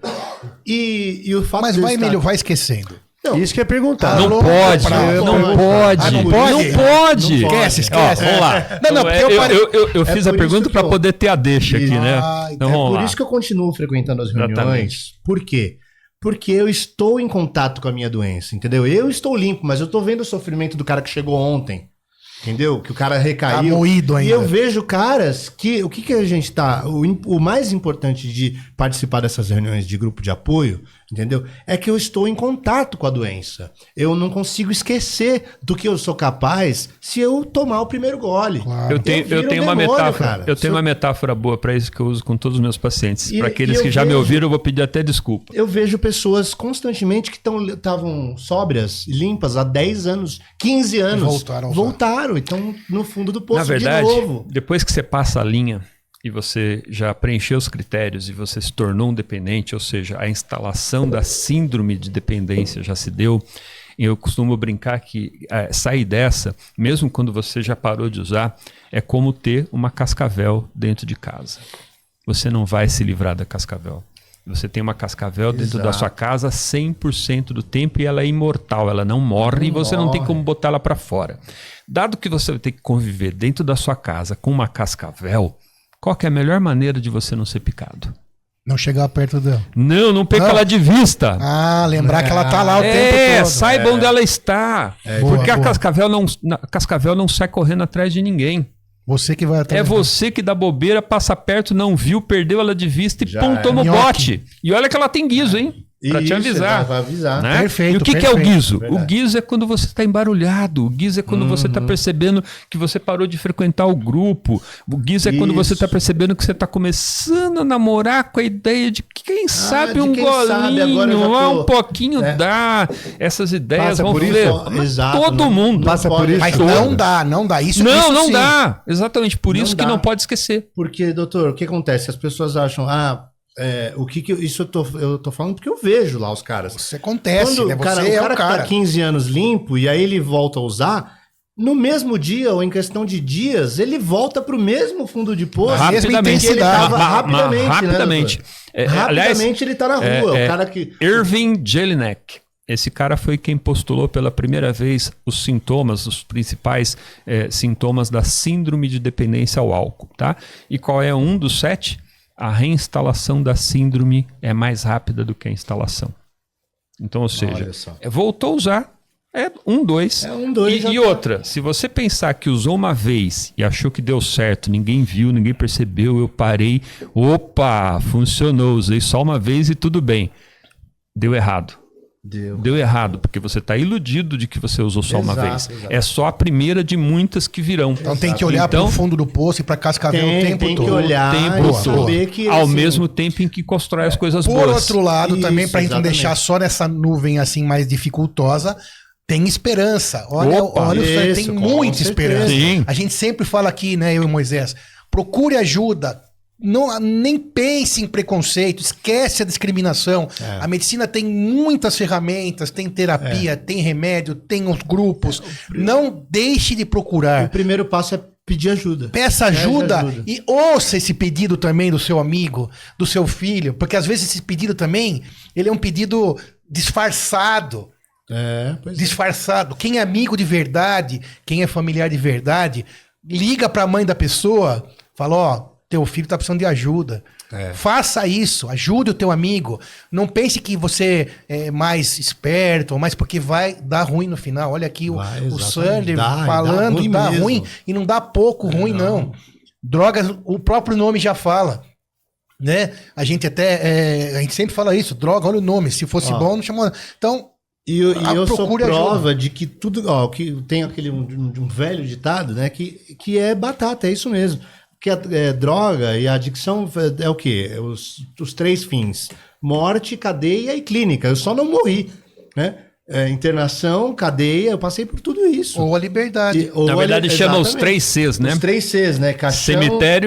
Speaker 3: E o fato
Speaker 2: Mas
Speaker 3: de eu
Speaker 2: vai,
Speaker 3: estar...
Speaker 2: Melhor, vai esquecendo.
Speaker 1: Isso que eu ia perguntar.
Speaker 4: Não
Speaker 2: Alô,
Speaker 4: pode,
Speaker 2: pra-
Speaker 4: não
Speaker 2: pra-
Speaker 4: pode,
Speaker 2: Ah, não pode?
Speaker 4: não pode.
Speaker 2: Esquece.
Speaker 4: Ó, vamos lá.
Speaker 2: Não, porque eu parei-
Speaker 4: Eu fiz a
Speaker 3: por
Speaker 4: pergunta
Speaker 3: isso que
Speaker 4: para
Speaker 3: eu-
Speaker 4: poder ter a deixa aqui, né?
Speaker 2: Ah,
Speaker 4: Então
Speaker 3: É
Speaker 4: vamos
Speaker 3: por
Speaker 4: lá.
Speaker 3: isso que eu continuo frequentando as reuniões.
Speaker 4: Exatamente.
Speaker 3: Por quê? Porque eu estou em contato com a minha doença, entendeu? Eu estou limpo, mas eu estou vendo o sofrimento do cara que chegou ontem. Entendeu? Que o cara recaiu.
Speaker 2: Tá moído ainda.
Speaker 3: E eu vejo caras que... O que a gente tá... O mais importante de participar dessas reuniões de grupo de apoio, entendeu? É que eu estou em contato com a doença. Eu não consigo esquecer do que eu sou capaz se eu tomar o primeiro gole.
Speaker 2: Claro.
Speaker 4: Eu tenho
Speaker 3: viro
Speaker 4: uma
Speaker 3: demônio,
Speaker 4: metáfora.
Speaker 3: cara.
Speaker 4: Eu tenho uma metáfora boa para isso que eu uso com todos os meus pacientes.
Speaker 3: E-
Speaker 4: Para aqueles
Speaker 3: e eu
Speaker 4: que já me
Speaker 3: vejo-
Speaker 4: ouviram, eu vou pedir até desculpa.
Speaker 3: Eu vejo pessoas constantemente que estavam sóbrias, limpas há 10 anos, 15 anos.
Speaker 2: Voltaram a usar.
Speaker 3: Voltaram. Então, no fundo do poço
Speaker 4: Na verdade,
Speaker 3: de novo.
Speaker 4: depois que você passa a linha e você já preencheu os critérios e você se tornou um dependente, ou seja, a instalação da síndrome de dependência já se deu, eu costumo brincar que sair dessa, mesmo quando você já parou de usar, é como ter uma cascavel dentro de casa. Você não vai se livrar da cascavel. Você tem uma cascavel dentro da sua casa 100% do tempo e ela é imortal, ela não morre e você não tem como botar ela para fora. Dado que você vai ter que conviver dentro da sua casa com uma cascavel, qual que é a melhor maneira de você não ser picado?
Speaker 2: Não chegar perto dela.
Speaker 4: Não perca ela de vista.
Speaker 2: Lembrar que ela tá lá o tempo todo.
Speaker 4: Saiba onde ela está. Porque
Speaker 2: Boa,
Speaker 4: a cascavel não sai correndo atrás de ninguém.
Speaker 2: Você que vai atrás.
Speaker 4: É você que dá bobeira, passa perto, não viu, perdeu ela de vista e
Speaker 3: Já
Speaker 4: pum,
Speaker 3: é.
Speaker 4: toma o
Speaker 2: Nhoque.
Speaker 4: bote. E olha que ela tem guiso, hein? Pra te
Speaker 3: Isso,
Speaker 4: avisar.
Speaker 3: vai avisar.
Speaker 4: Né?
Speaker 2: Perfeito,
Speaker 4: E o que é o
Speaker 2: perfeito.
Speaker 4: guiso?
Speaker 3: Verdade.
Speaker 4: O guiso é quando você está embarulhado. O guiso é quando você está percebendo que você parou de frequentar o grupo. O guiso é quando você está
Speaker 3: Isso.
Speaker 4: percebendo que você está começando a namorar com a ideia de que quem sabe
Speaker 3: de
Speaker 4: um
Speaker 3: quem sabe, agora eu
Speaker 4: golinho,
Speaker 3: já tô-
Speaker 4: um pouquinho
Speaker 3: É.
Speaker 4: dá. Essas ideias
Speaker 1: Passa
Speaker 4: vão
Speaker 1: por isso,
Speaker 4: ver.
Speaker 3: ó,
Speaker 4: Mas
Speaker 3: exato,
Speaker 4: todo
Speaker 3: não-
Speaker 4: mundo.
Speaker 1: Passa por isso.
Speaker 2: Mas
Speaker 1: Todo.
Speaker 2: não dá. Isso
Speaker 4: Não
Speaker 2: sim.
Speaker 4: dá. Exatamente. Por
Speaker 3: Não
Speaker 4: isso que
Speaker 3: dá.
Speaker 4: não pode esquecer.
Speaker 3: Porque, doutor, o que acontece? As pessoas acham, isso eu tô falando porque eu vejo lá os caras.
Speaker 2: Isso acontece,
Speaker 3: Quando
Speaker 2: né?
Speaker 3: o cara,
Speaker 2: Você é o
Speaker 3: que
Speaker 2: cara.
Speaker 3: tá 15 anos limpo e aí ele volta a usar, no mesmo dia ou em questão de dias, ele volta pro mesmo fundo de poço.
Speaker 4: Rapidamente.
Speaker 3: Ele tava
Speaker 4: Mas
Speaker 3: rapidamente, né,
Speaker 4: rapidamente.
Speaker 3: doutor? Rapidamente ele tá na rua. O cara que...
Speaker 4: Irving Jelinek. Esse cara foi quem postulou pela primeira vez os sintomas, os principais sintomas da síndrome de dependência ao álcool, tá? E qual é um dos 7? A reinstalação da síndrome é mais rápida do que a instalação. Então, ou seja, voltou a usar, 1, 2. E outra, se você pensar que usou uma vez e achou que deu certo, ninguém viu, ninguém percebeu, eu parei, opa, funcionou, usei só uma vez e tudo bem. Deu errado. Deu errado, porque você está iludido de que você usou só uma vez. Exato. É só a primeira de muitas que virão.
Speaker 2: Então tem que olhar para o fundo do poço e para Cascavel o tempo todo.
Speaker 3: Tem que olhar
Speaker 4: saber que, ao mesmo tempo em que constrói as coisas boas.
Speaker 2: Por outro lado, também, para a gente não deixar só nessa nuvem assim mais dificultosa, tem esperança. Olha, tem muita esperança.
Speaker 4: Sim.
Speaker 2: A gente sempre fala aqui, né, eu e Moisés, procure ajuda. Não, nem pense em preconceito, esquece a discriminação. A medicina tem muitas ferramentas, tem terapia, tem remédio, tem os grupos. Não deixe de procurar.
Speaker 3: O primeiro passo é pedir ajuda.
Speaker 2: Peça ajuda e ouça esse pedido também do seu amigo, do seu filho, porque às vezes esse pedido também, ele é um pedido disfarçado. Disfarçado. Quem é amigo de verdade, quem é familiar de verdade, liga para a mãe da pessoa, fala, ó, teu filho tá precisando de ajuda. Faça isso, ajude o teu amigo. Não pense que você é mais esperto, ou mais porque vai dar ruim no final. Olha aqui o Sander falando, dá ruim e não dá pouco ruim, não. Drogas, o próprio nome já fala. Né? A gente sempre fala isso, droga, olha o nome. Se fosse bom, não chamou. Então,
Speaker 3: E eu sou prova de que tudo... que tem aquele um velho ditado, né? Que é batata, é isso mesmo. Que a droga e a adicção é o quê? Os 3 fins. Morte, cadeia e clínica. Eu só não morri, né? Internação, cadeia, eu passei por tudo isso.
Speaker 2: Ou a liberdade.
Speaker 4: Na verdade, chama os 3 Cs, né?
Speaker 3: Os 3 Cs, né? Caixão,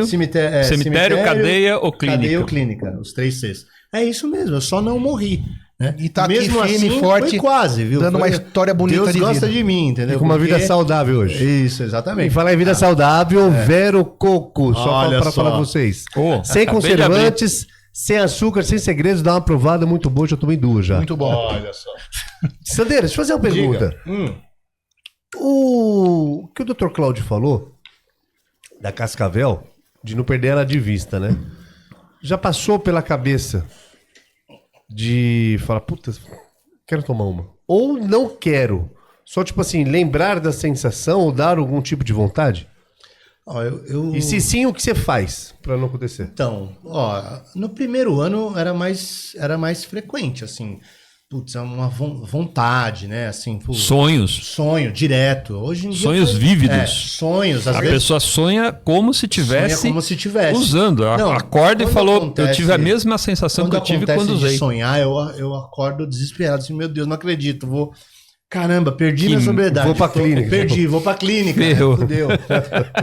Speaker 4: cemitério, cadeia ou clínica.
Speaker 3: Cadeia ou clínica, os 3 Cs. É isso mesmo, eu só não morri. Né?
Speaker 2: E tá
Speaker 3: mesmo
Speaker 2: aqui firme
Speaker 3: assim,
Speaker 2: e forte,
Speaker 3: foi quase, viu?
Speaker 2: dando uma história bonita
Speaker 3: Deus
Speaker 2: de
Speaker 3: gosta
Speaker 2: vida.
Speaker 3: de mim, entendeu?
Speaker 1: E com uma vida saudável hoje.
Speaker 3: Isso, exatamente.
Speaker 1: E falar em vida saudável, Vero Coco, só para falar pra vocês. Sem conservantes, sem açúcar, sem segredos, dá uma provada muito boa, já tomei 2 já.
Speaker 2: Muito bom.
Speaker 3: Olha só.
Speaker 1: Sandeira, deixa eu fazer uma pergunta. O que o Dr. Cláudio falou da Cascavel, de não perder ela de vista, né? Já passou pela cabeça de falar, puta, quero tomar uma. Ou não quero. Só, tipo assim, lembrar da sensação ou dar algum tipo de vontade? E se sim, o que você faz pra não acontecer?
Speaker 3: Então, no primeiro ano era mais frequente, assim. Putz, é uma vontade, né? Assim, sonho direto. Hoje em dia
Speaker 4: sonhos vívidos.
Speaker 3: Sonhos. Às
Speaker 4: a
Speaker 3: vezes,
Speaker 4: pessoa sonha como se tivesse usando.
Speaker 3: Não,
Speaker 4: acorda e falou, eu tive a mesma sensação que eu tive quando usei.
Speaker 3: Sonhar, eu acordo desesperado, assim, meu Deus, não acredito, caramba, perdi minha sobriedade.
Speaker 1: Vou pra clínica.
Speaker 3: Vou pra clínica.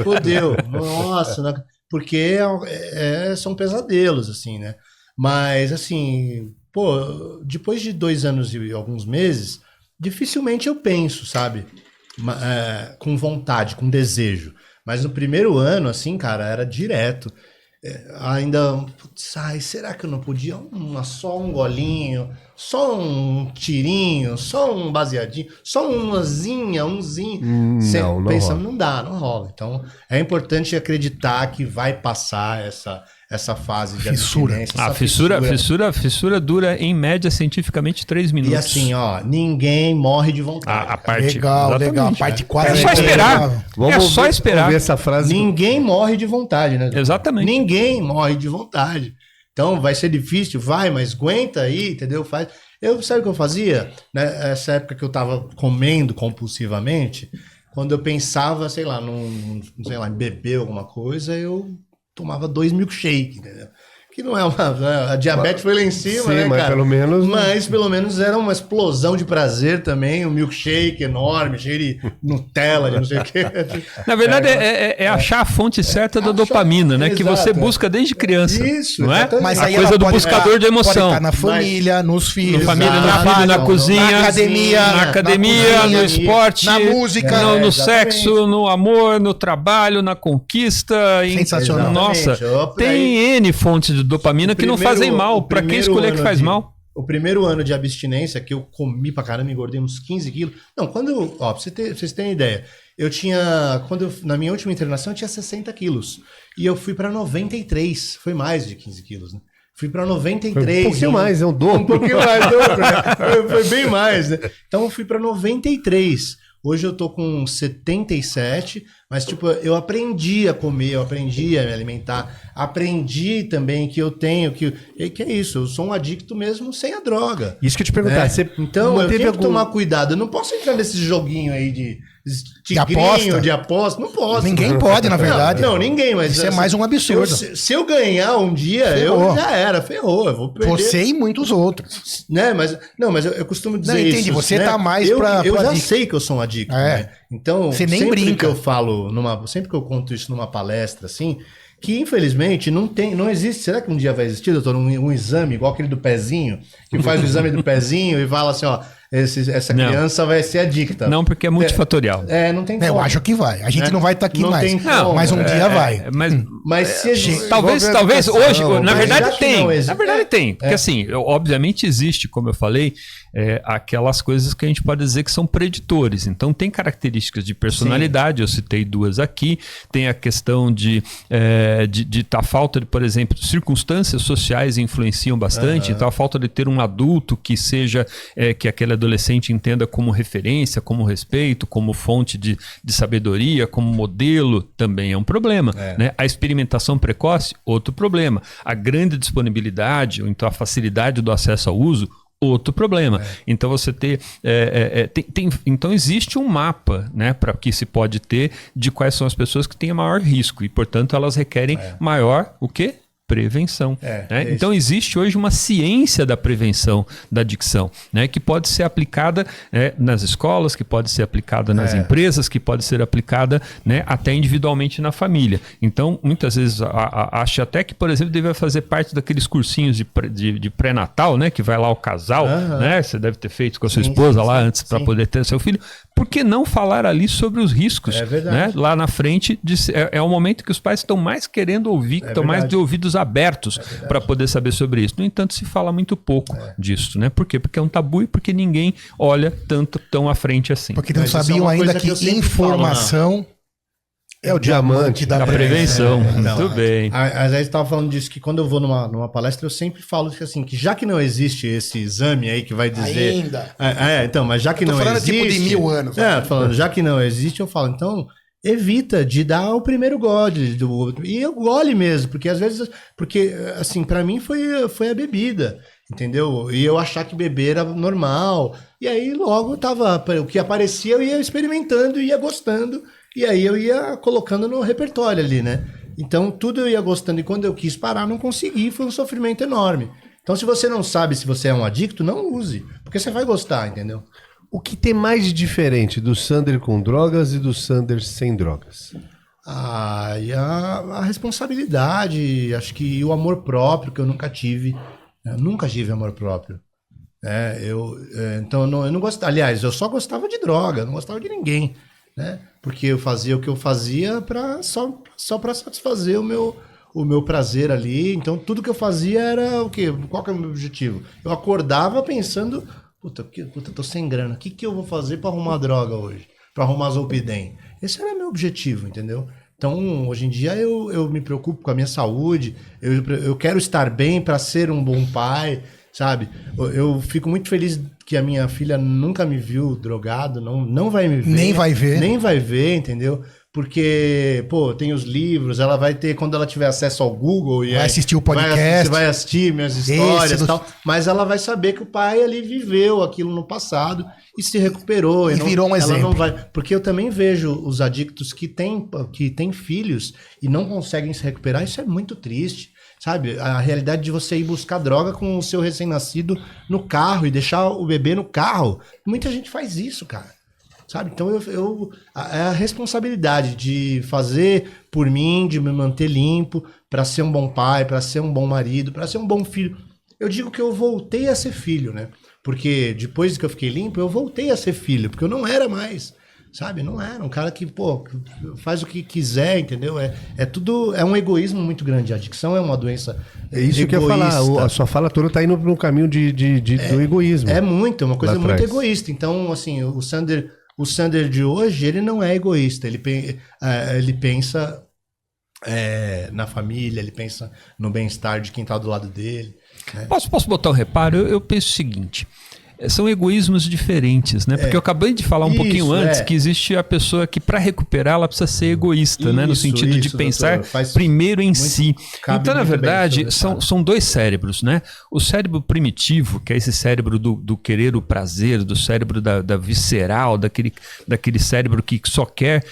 Speaker 3: Fudeu. Nossa, porque são pesadelos, assim, né? Mas, assim, depois de 2 anos e alguns meses, dificilmente eu penso, sabe? Com vontade, com desejo. Mas no primeiro ano, assim, cara, era direto. Ainda, será que eu não podia? Só um golinho, só um tirinho, só um baseadinho, só umzinho.
Speaker 1: Não
Speaker 3: Pensando,
Speaker 1: rola.
Speaker 3: não rola. Então, é importante acreditar que vai passar essa fase de abstinência.
Speaker 4: A fissura dura, em média, cientificamente, 3 minutos.
Speaker 3: E assim,
Speaker 4: ninguém
Speaker 3: morre de vontade.
Speaker 4: A parte...
Speaker 2: Legal. A parte quase...
Speaker 4: É só esperar. Vamos ver
Speaker 1: essa frase.
Speaker 3: Ninguém morre de vontade, né?
Speaker 4: Exatamente.
Speaker 3: Ninguém morre de vontade. Então, vai ser difícil, mas aguenta aí, entendeu? Sabe o que eu fazia? Nessa época que eu tava comendo compulsivamente, quando eu pensava, em beber alguma coisa, eu tomava 2 milkshakes, entendeu? Que não é a diabetes foi lá em cima,
Speaker 1: sim,
Speaker 3: né,
Speaker 1: mas
Speaker 3: cara?
Speaker 1: Mas
Speaker 3: pelo menos era uma explosão de prazer também, um milkshake enorme, cheio de Nutella, de não sei o quê.
Speaker 4: Na verdade, é achar a fonte certa da dopamina, né? Que você busca desde criança.
Speaker 3: Isso,
Speaker 4: não é?
Speaker 2: Mas
Speaker 4: a coisa do buscador de emoção.
Speaker 2: Pode estar na família, nos filhos.
Speaker 4: Na família, no filho, na cozinha.
Speaker 2: Na academia,
Speaker 4: no esporte.
Speaker 2: Na música.
Speaker 4: No sexo, no amor, no trabalho, na conquista.
Speaker 2: Sensacional.
Speaker 4: Nossa, tem N fontes de dopamina que não fazem mal. Para quem escolher que faz mal?
Speaker 3: o primeiro ano de abstinência, que eu comi pra caramba, engordei uns 15 quilos. Não, quando eu... Ó, pra vocês terem ideia, eu tinha... na minha última internação, eu tinha 60 quilos. E eu fui pra 93. Foi mais de 15 quilos, né? Fui pra 93.
Speaker 1: Foi um pouquinho mais, é um dobro.
Speaker 3: Um pouquinho mais, dobro, né? Foi bem mais, né? Então eu fui pra 93. Hoje eu tô com 77, mas tipo, eu aprendi a comer, eu aprendi a me alimentar, aprendi também que eu tenho, que é isso, eu sou um adicto mesmo sem a droga.
Speaker 1: Isso que eu te perguntar,
Speaker 3: né?
Speaker 1: você
Speaker 3: Então eu tenho que tomar cuidado, eu não posso entrar nesse joguinho aí de aposta, não posso.
Speaker 2: Ninguém pode, na verdade.
Speaker 3: Não, ninguém, mas...
Speaker 2: Isso é mais um absurdo.
Speaker 3: Se eu ganhar um dia,
Speaker 2: Ferrou.
Speaker 3: eu já era, ferrou, eu vou perder.
Speaker 2: Você e muitos outros.
Speaker 3: Né, mas eu costumo dizer
Speaker 2: Não, entendi,
Speaker 3: isso.
Speaker 2: você
Speaker 3: né?
Speaker 2: tá mais
Speaker 3: eu
Speaker 2: pra
Speaker 3: já
Speaker 2: adicto.
Speaker 3: sei que eu sou um adicto, né? Então,
Speaker 2: você nem
Speaker 3: sempre
Speaker 2: brinca.
Speaker 3: que eu falo, sempre que eu conto isso numa palestra, assim, que infelizmente não existe, será que um dia vai existir, doutor, um exame igual aquele do pezinho, que faz o exame do pezinho e fala assim, ó, essa criança vai ser adicta.
Speaker 4: Não, porque é multifatorial.
Speaker 3: Não tem como.
Speaker 2: Eu acho que vai. A gente não vai estar aqui
Speaker 3: Não
Speaker 2: mais.
Speaker 3: tem como.
Speaker 2: Mas um dia vai.
Speaker 3: Mas se existe...
Speaker 4: Talvez hoje, na verdade tem.
Speaker 3: Na
Speaker 4: verdade tem. Porque assim, obviamente existe, como eu falei, aquelas coisas que a gente pode dizer que são preditores. Então tem características de personalidade, eu citei duas aqui. Tem a questão de a falta de, por exemplo, circunstâncias sociais influenciam bastante. Então a falta de ter um adulto que seja, que aquele adolescente entenda como referência, como respeito, como fonte de sabedoria, como modelo, também é um problema. Né? A experimentação precoce, outro problema. A grande disponibilidade, ou então a facilidade do acesso ao uso, outro problema. Então você então existe um mapa, né, para que se pode ter de quais são as pessoas que têm maior risco e, portanto, elas requerem maior o quê? Prevenção. Né? Então existe hoje uma ciência da prevenção da adicção, né? Que pode ser aplicada nas escolas, que pode ser aplicada nas empresas, que pode ser aplicada, né, até individualmente na família. Então muitas vezes acho até que, por exemplo, deve fazer parte daqueles cursinhos de pré-natal, né? Que vai lá o casal, né? Você deve ter feito com a sua esposa lá antes para poder ter seu filho. Por que não falar ali sobre os riscos?
Speaker 3: É verdade.
Speaker 4: Né? Lá na frente é o momento que os pais estão mais querendo ouvir, que estão mais de ouvidos abertos para poder saber sobre isso. No entanto, se fala muito pouco disso, né? Por quê? Porque é um tabu e porque ninguém olha tão à frente assim.
Speaker 2: Porque não sabiam ainda que informação é o diamante da
Speaker 4: prevenção. Muito bem.
Speaker 3: A gente estava falando disso, que quando eu vou numa palestra, eu sempre falo que, assim, que já que não existe esse exame aí que vai dizer...
Speaker 2: Ainda.
Speaker 3: Então, mas já que não
Speaker 2: falando
Speaker 3: existe...
Speaker 2: tipo de 1000 anos.
Speaker 3: Tô falando, já que não existe, eu falo, então... Evita de dar o primeiro gole e o gole mesmo, porque às vezes, assim, para mim foi a bebida, entendeu? E eu achar que beber era normal, e aí logo o que aparecia eu ia experimentando, ia gostando, e aí eu ia colocando no repertório ali, né? Então tudo eu ia gostando, e quando eu quis parar não consegui, foi um sofrimento enorme. Então se você não sabe se você é um adicto, não use, porque você vai gostar, entendeu?
Speaker 1: O que tem mais de diferente do Sander com drogas e do Sander sem drogas?
Speaker 3: E a responsabilidade, acho que o amor próprio, que eu nunca tive. Eu nunca tive amor próprio. Então eu não gostava. Aliás, eu só gostava de droga, não gostava de ninguém. Né? Porque eu fazia o que eu fazia só para satisfazer o meu prazer ali. Então tudo que eu fazia era o quê? Qual que é o meu objetivo? Eu acordava pensando... Puta, tô sem grana. O que eu vou fazer para arrumar droga hoje? Para arrumar Zolpidem? Esse era meu objetivo, entendeu? Então, hoje em dia, eu me preocupo com a minha saúde. Eu quero estar bem para ser um bom pai, sabe? Eu fico muito feliz que a minha filha nunca me viu drogado, não vai me ver.
Speaker 2: Nem vai ver.
Speaker 3: Nem vai ver, entendeu? Porque, tem os livros, ela vai ter, quando ela tiver acesso ao Google...
Speaker 2: Vai assistir o podcast.
Speaker 3: Você vai assistir minhas histórias e tal. Mas ela vai saber que o pai ali viveu aquilo no passado e se recuperou.
Speaker 2: E virou um exemplo.
Speaker 3: Não vai, porque eu também vejo os adictos que têm filhos e não conseguem se recuperar. Isso é muito triste. Sabe? A realidade de você ir buscar droga com o seu recém-nascido no carro e deixar o bebê no carro. Muita gente faz isso, cara. Sabe? Então é a responsabilidade de fazer por mim, de me manter limpo, para ser um bom pai, para ser um bom marido, para ser um bom filho. Eu digo que eu voltei a ser filho, né? Porque depois que eu fiquei limpo, eu voltei a ser filho, porque eu não era mais, sabe? Não era um cara que, pô, faz o que quiser, entendeu? É tudo, é um egoísmo muito grande. A adicção é uma doença
Speaker 1: É isso que eu ia falar. A sua fala toda tá indo no caminho do egoísmo.
Speaker 3: É uma coisa
Speaker 1: Lá
Speaker 3: muito
Speaker 1: atrás.
Speaker 3: egoísta. Então, assim, o Sander de hoje, ele não é egoísta. Ele pensa na família, ele pensa no bem-estar de quem tá do lado dele. Né?
Speaker 4: Posso botar um reparo? Eu penso o seguinte. São egoísmos diferentes, né? Porque eu acabei de falar um pouquinho antes que existe a pessoa que, para recuperar, ela precisa ser egoísta, né? No sentido de pensar primeiro em si. Então, na verdade, são dois cérebros, né? O cérebro primitivo, que é esse cérebro do querer o prazer, do cérebro da visceral, daquele cérebro que só quer,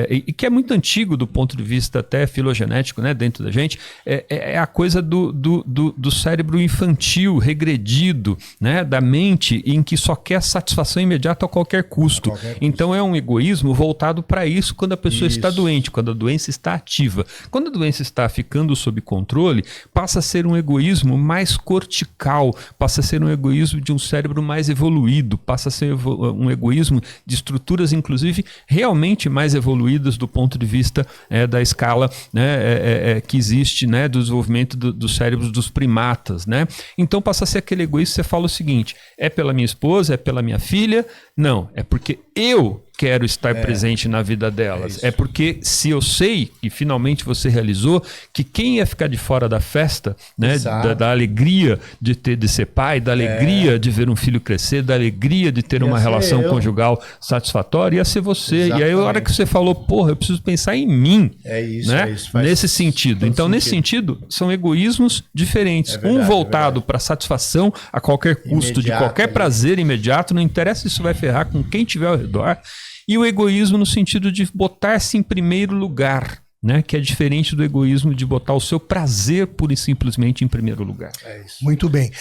Speaker 4: e que é muito antigo do ponto de vista até filogenético, né? Dentro da gente, é a coisa do cérebro infantil, regredido, né? Da mente, em que só quer satisfação imediata a qualquer custo. Então é um egoísmo voltado para isso quando a pessoa está doente, quando a doença está ativa. Quando a doença está ficando sob controle, passa a ser um egoísmo mais cortical, passa a ser um egoísmo de um cérebro mais evoluído, passa a ser um egoísmo de estruturas, inclusive, realmente mais evoluídas do ponto de vista da escala, né, que existe, né, do desenvolvimento dos cérebros dos primatas. Né? Então passa a ser aquele egoísmo que você fala o seguinte, é pela minha esposa, é pela minha filha? Não, é porque eu quero estar presente na vida delas. É porque se eu sei, e finalmente você realizou, que quem ia ficar de fora da festa, né, da alegria de ser pai, da alegria de ver um filho crescer, da alegria de ter uma relação conjugal satisfatória, ia ser você. Exatamente. E aí a hora que você falou, porra, eu preciso pensar em mim. É isso. Nesse sentido. Então, nesse sentido, são egoísmos diferentes. Um voltado para satisfação a qualquer custo, de qualquer prazer imediato, não interessa se isso vai ferrar com quem tiver ao redor. E o egoísmo no sentido de botar-se em primeiro lugar, né? Que é diferente do egoísmo de botar o seu prazer pura e simplesmente em primeiro lugar.
Speaker 2: É isso. Muito bem.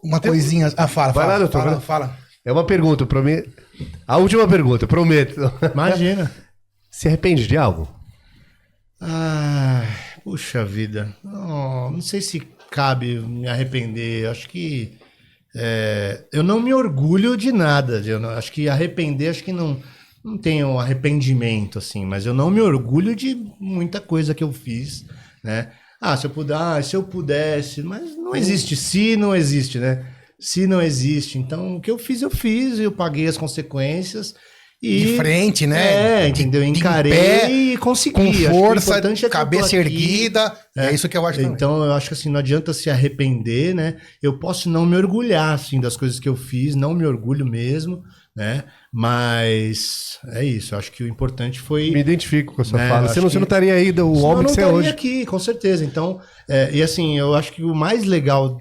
Speaker 2: Uma coisinha... Fala.
Speaker 1: É uma pergunta, eu prometo. A última pergunta, eu prometo.
Speaker 3: Imagina.
Speaker 1: Se arrepende de algo?
Speaker 3: Puxa vida. Não sei se cabe me arrepender. Acho que... eu não me orgulho de nada. Acho que arrepender, acho que não tenho arrependimento, assim, mas eu não me orgulho de muita coisa que eu fiz, né? Se eu pudesse, mas não existe. Se não existe, né? Se não existe. Então, o que eu fiz, eu paguei as consequências.
Speaker 2: De frente, né?
Speaker 3: Entendeu? Encarei e consegui.
Speaker 2: Com força,
Speaker 3: acho
Speaker 2: cabeça erguida. É isso que eu acho também.
Speaker 3: Então, eu acho que assim, não adianta se arrepender, né? Eu posso não me orgulhar, assim, das coisas que eu fiz, não me orgulho mesmo, né? Mas é isso, eu acho que o importante foi...
Speaker 1: Me identifico com a sua fala. Você não estaria aí o homem que você é hoje.
Speaker 3: Eu não estaria aqui, com certeza. Então, e assim, eu acho que o mais legal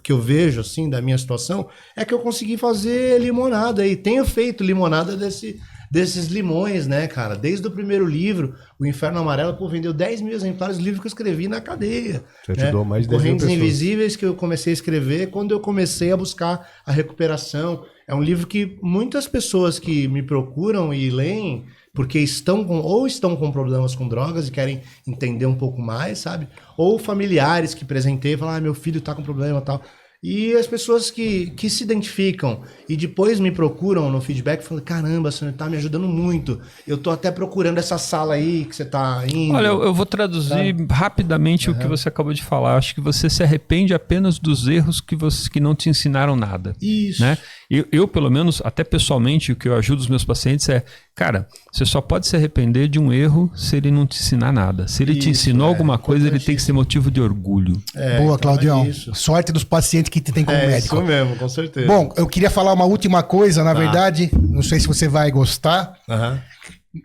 Speaker 3: que eu vejo, assim, da minha situação, é que eu consegui fazer limonada e tenho feito limonada desses limões, né, cara? Desde o primeiro livro, O Inferno Amarelo, vendeu 10 mil exemplares do livro que eu escrevi na cadeia.
Speaker 1: Você ajudou mais de 10 mil
Speaker 3: Correntes
Speaker 1: pessoas.
Speaker 3: Invisíveis, que eu comecei a escrever quando eu comecei a buscar a recuperação. É um livro que muitas pessoas que me procuram e leem, porque estão com problemas com drogas e querem entender um pouco mais, sabe? Ou familiares que presentei e falam, meu filho tá com problema e tal. E as pessoas que se identificam e depois me procuram no feedback falam, caramba, você tá me ajudando muito. Eu tô até procurando essa sala aí que você tá indo.
Speaker 4: Olha, eu vou traduzir rapidamente o que você acabou de falar. Acho que você se arrepende apenas dos erros que não te ensinaram nada.
Speaker 3: Isso.
Speaker 4: Né? Eu, pelo menos, até pessoalmente, o que eu ajudo os meus pacientes é, cara, você só pode se arrepender de um erro se ele não te ensinar nada. Se ele te ensinou alguma coisa, ele tem que ser motivo de orgulho.
Speaker 2: Boa, Claudião. Sorte dos pacientes que tem como médico.
Speaker 3: Isso mesmo, com certeza.
Speaker 2: Bom, eu queria falar uma última coisa, na verdade, não sei se você vai gostar.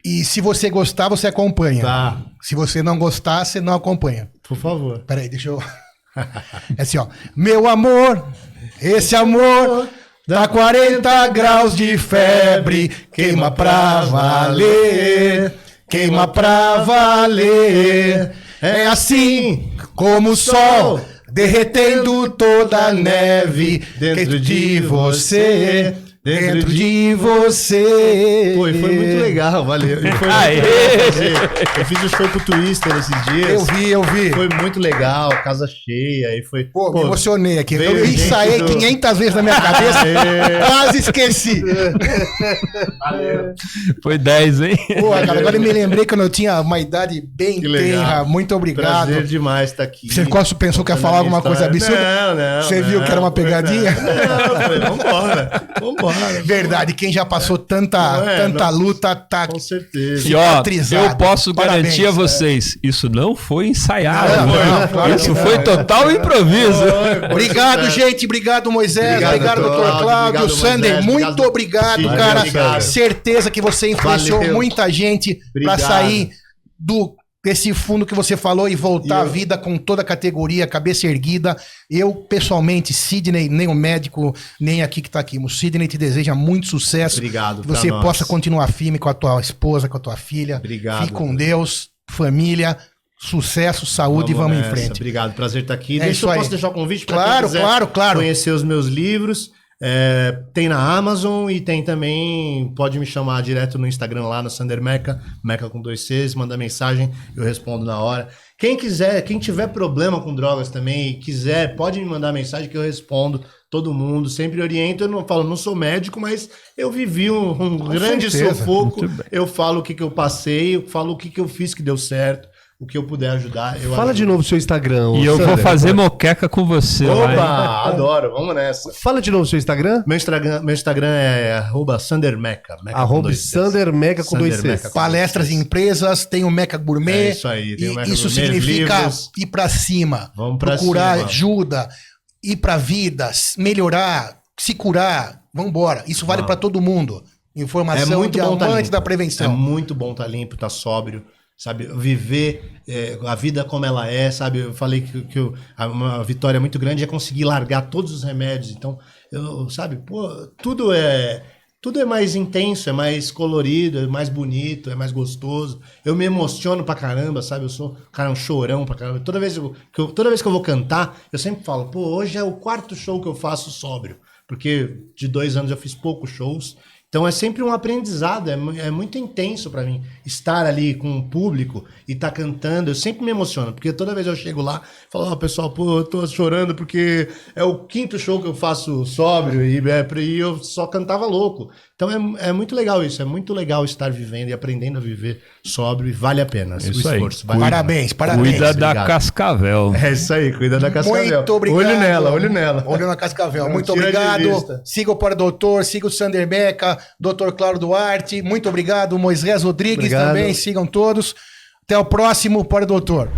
Speaker 2: E se você gostar, você acompanha.
Speaker 3: Tá.
Speaker 2: Se você não gostar, você não acompanha.
Speaker 3: Por favor.
Speaker 2: Peraí, deixa eu... É assim, ó. Meu amor, esse amor... Dá 40 graus de febre, queima pra valer, queima pra valer. É assim como o sol derretendo toda a neve dentro de você. dentro de você.
Speaker 3: Pô, e foi muito legal, valeu. E foi eu fiz o show pro Twister esses dias.
Speaker 2: Eu vi.
Speaker 3: Foi muito legal, casa cheia. E foi,
Speaker 2: Pô, me emocionei aqui.
Speaker 3: veio
Speaker 2: Eu
Speaker 3: gente
Speaker 2: ensaiei
Speaker 3: do-
Speaker 2: 500 vezes na minha cabeça, quase esqueci.
Speaker 4: Foi 10, hein?
Speaker 2: Pô, cara, agora eu me lembrei quando eu tinha uma idade bem
Speaker 3: Que legal.
Speaker 2: tenra. Muito obrigado.
Speaker 3: Prazer demais estar aqui.
Speaker 2: Você quase pensou que ia falar alguma coisa absurda?
Speaker 3: Não.
Speaker 2: Você viu que era uma pegadinha?
Speaker 3: Não, falei, vambora.
Speaker 2: Verdade, quem já passou tanta
Speaker 3: Não,
Speaker 2: luta tá.
Speaker 3: Com certeza.
Speaker 4: E ó,
Speaker 2: Cicatrizado.
Speaker 4: eu posso
Speaker 2: Parabéns.
Speaker 4: garantir a vocês, isso não foi ensaiado.
Speaker 2: Não, claro
Speaker 4: Isso
Speaker 2: que não.
Speaker 4: foi total improviso.
Speaker 2: Obrigado, gente. Obrigado, Moisés. Obrigado,
Speaker 3: doutor
Speaker 2: doutor Cláudio.
Speaker 3: Obrigado,
Speaker 2: Sander,
Speaker 3: Moisés.
Speaker 2: muito obrigado,
Speaker 3: Sim,
Speaker 2: cara.
Speaker 3: obrigado.
Speaker 2: Certeza que você influenciou
Speaker 3: Valeu.
Speaker 2: muita gente pra
Speaker 3: Obrigado.
Speaker 2: sair desse fundo que você falou e voltar à vida com toda a categoria, cabeça erguida. Eu, pessoalmente, Sidney, nem o médico, nem aqui que tá aqui. O Sidney te deseja muito sucesso.
Speaker 3: Obrigado
Speaker 2: Que
Speaker 3: pra
Speaker 2: você
Speaker 3: nós.
Speaker 2: possa continuar firme com a tua esposa, com a tua filha.
Speaker 3: Obrigado.
Speaker 2: Fique com Deus, família, sucesso, saúde e vamos em
Speaker 3: nessa.
Speaker 2: frente.
Speaker 3: Obrigado, prazer estar aqui.
Speaker 2: É isso aí.
Speaker 3: Posso deixar o convite para
Speaker 2: Claro,
Speaker 3: quem quiser
Speaker 2: claro.
Speaker 3: conhecer os meus livros. Tem na Amazon e tem também, pode me chamar direto no Instagram lá no Sander Meca, Meca com 2 Cs, manda mensagem, eu respondo na hora. Quem quiser, quem tiver problema com drogas também e quiser, pode me mandar mensagem que eu respondo. Todo mundo, sempre oriento. Eu não falo, não sou médico, mas eu vivi um grande
Speaker 2: certeza.
Speaker 3: sufoco.
Speaker 4: Muito bem.
Speaker 3: Eu falo o que eu passei, eu falo o que eu fiz que deu certo, o que eu puder ajudar. Eu
Speaker 1: Fala de
Speaker 3: ajudo.
Speaker 1: novo o seu Instagram.
Speaker 4: E eu vou
Speaker 1: Sander.
Speaker 4: fazer moqueca com você lá, hein?
Speaker 3: Opa, adoro, vamos nessa.
Speaker 1: Fala de novo o seu Instagram.
Speaker 3: Meu Instagram é @SanderMeca.
Speaker 1: Arroba Sander Meca com 2
Speaker 3: Sander
Speaker 1: Cs.
Speaker 3: Meca.
Speaker 2: Palestras em empresas, tem o Meca Gourmet.
Speaker 3: É isso aí, tem o
Speaker 2: E
Speaker 3: Meca
Speaker 2: isso
Speaker 3: Gourmet,
Speaker 2: significa
Speaker 3: livros.
Speaker 2: ir pra cima.
Speaker 3: Vamos pra
Speaker 2: procurar
Speaker 3: cima.
Speaker 2: ajuda, ir pra vida, melhorar, se curar. Vambora. Isso vale pra todo mundo. Informação diamante da
Speaker 3: É
Speaker 2: prevenção.
Speaker 3: muito bom estar limpo, estar sóbrio, sabe? Viver a vida como ela é, sabe? Eu falei que uma vitória muito grande é conseguir largar todos os remédios. Então, sabe? Pô, tudo é mais intenso, é mais colorido, é mais bonito, é mais gostoso. Eu me emociono pra caramba, sabe? Eu sou um chorão pra caramba. Toda vez que eu vou cantar, eu sempre falo, pô, hoje é o 4º show que eu faço sóbrio. Porque de 2 anos eu fiz poucos shows. Então é sempre um aprendizado, é muito intenso pra mim estar ali com o público e estar cantando. Eu sempre me emociono, porque toda vez eu chego lá e falo, pessoal, pô, eu tô chorando porque é o 5º show que eu faço sóbrio e eu só cantava louco. Então é muito legal isso, é muito legal estar vivendo e aprendendo a viver sóbrio e vale a pena
Speaker 4: Isso
Speaker 3: o
Speaker 4: aí.
Speaker 3: esforço. Vale a pena.
Speaker 2: Parabéns.
Speaker 4: Cuida da
Speaker 3: Obrigado.
Speaker 4: Cascavel.
Speaker 3: É isso aí, cuida da Cascavel.
Speaker 2: Muito obrigado.
Speaker 3: Olho nela.
Speaker 2: Olho na Cascavel.
Speaker 3: Não
Speaker 2: Muito
Speaker 3: tira de
Speaker 2: obrigado.
Speaker 3: vista.
Speaker 2: Siga o Para Doutor, siga o Sander Meca, Dr. Cláudio Duarte. Muito obrigado. Moisés Rodrigues
Speaker 1: Obrigado.
Speaker 2: também. Sigam todos. Até o próximo Para Doutor.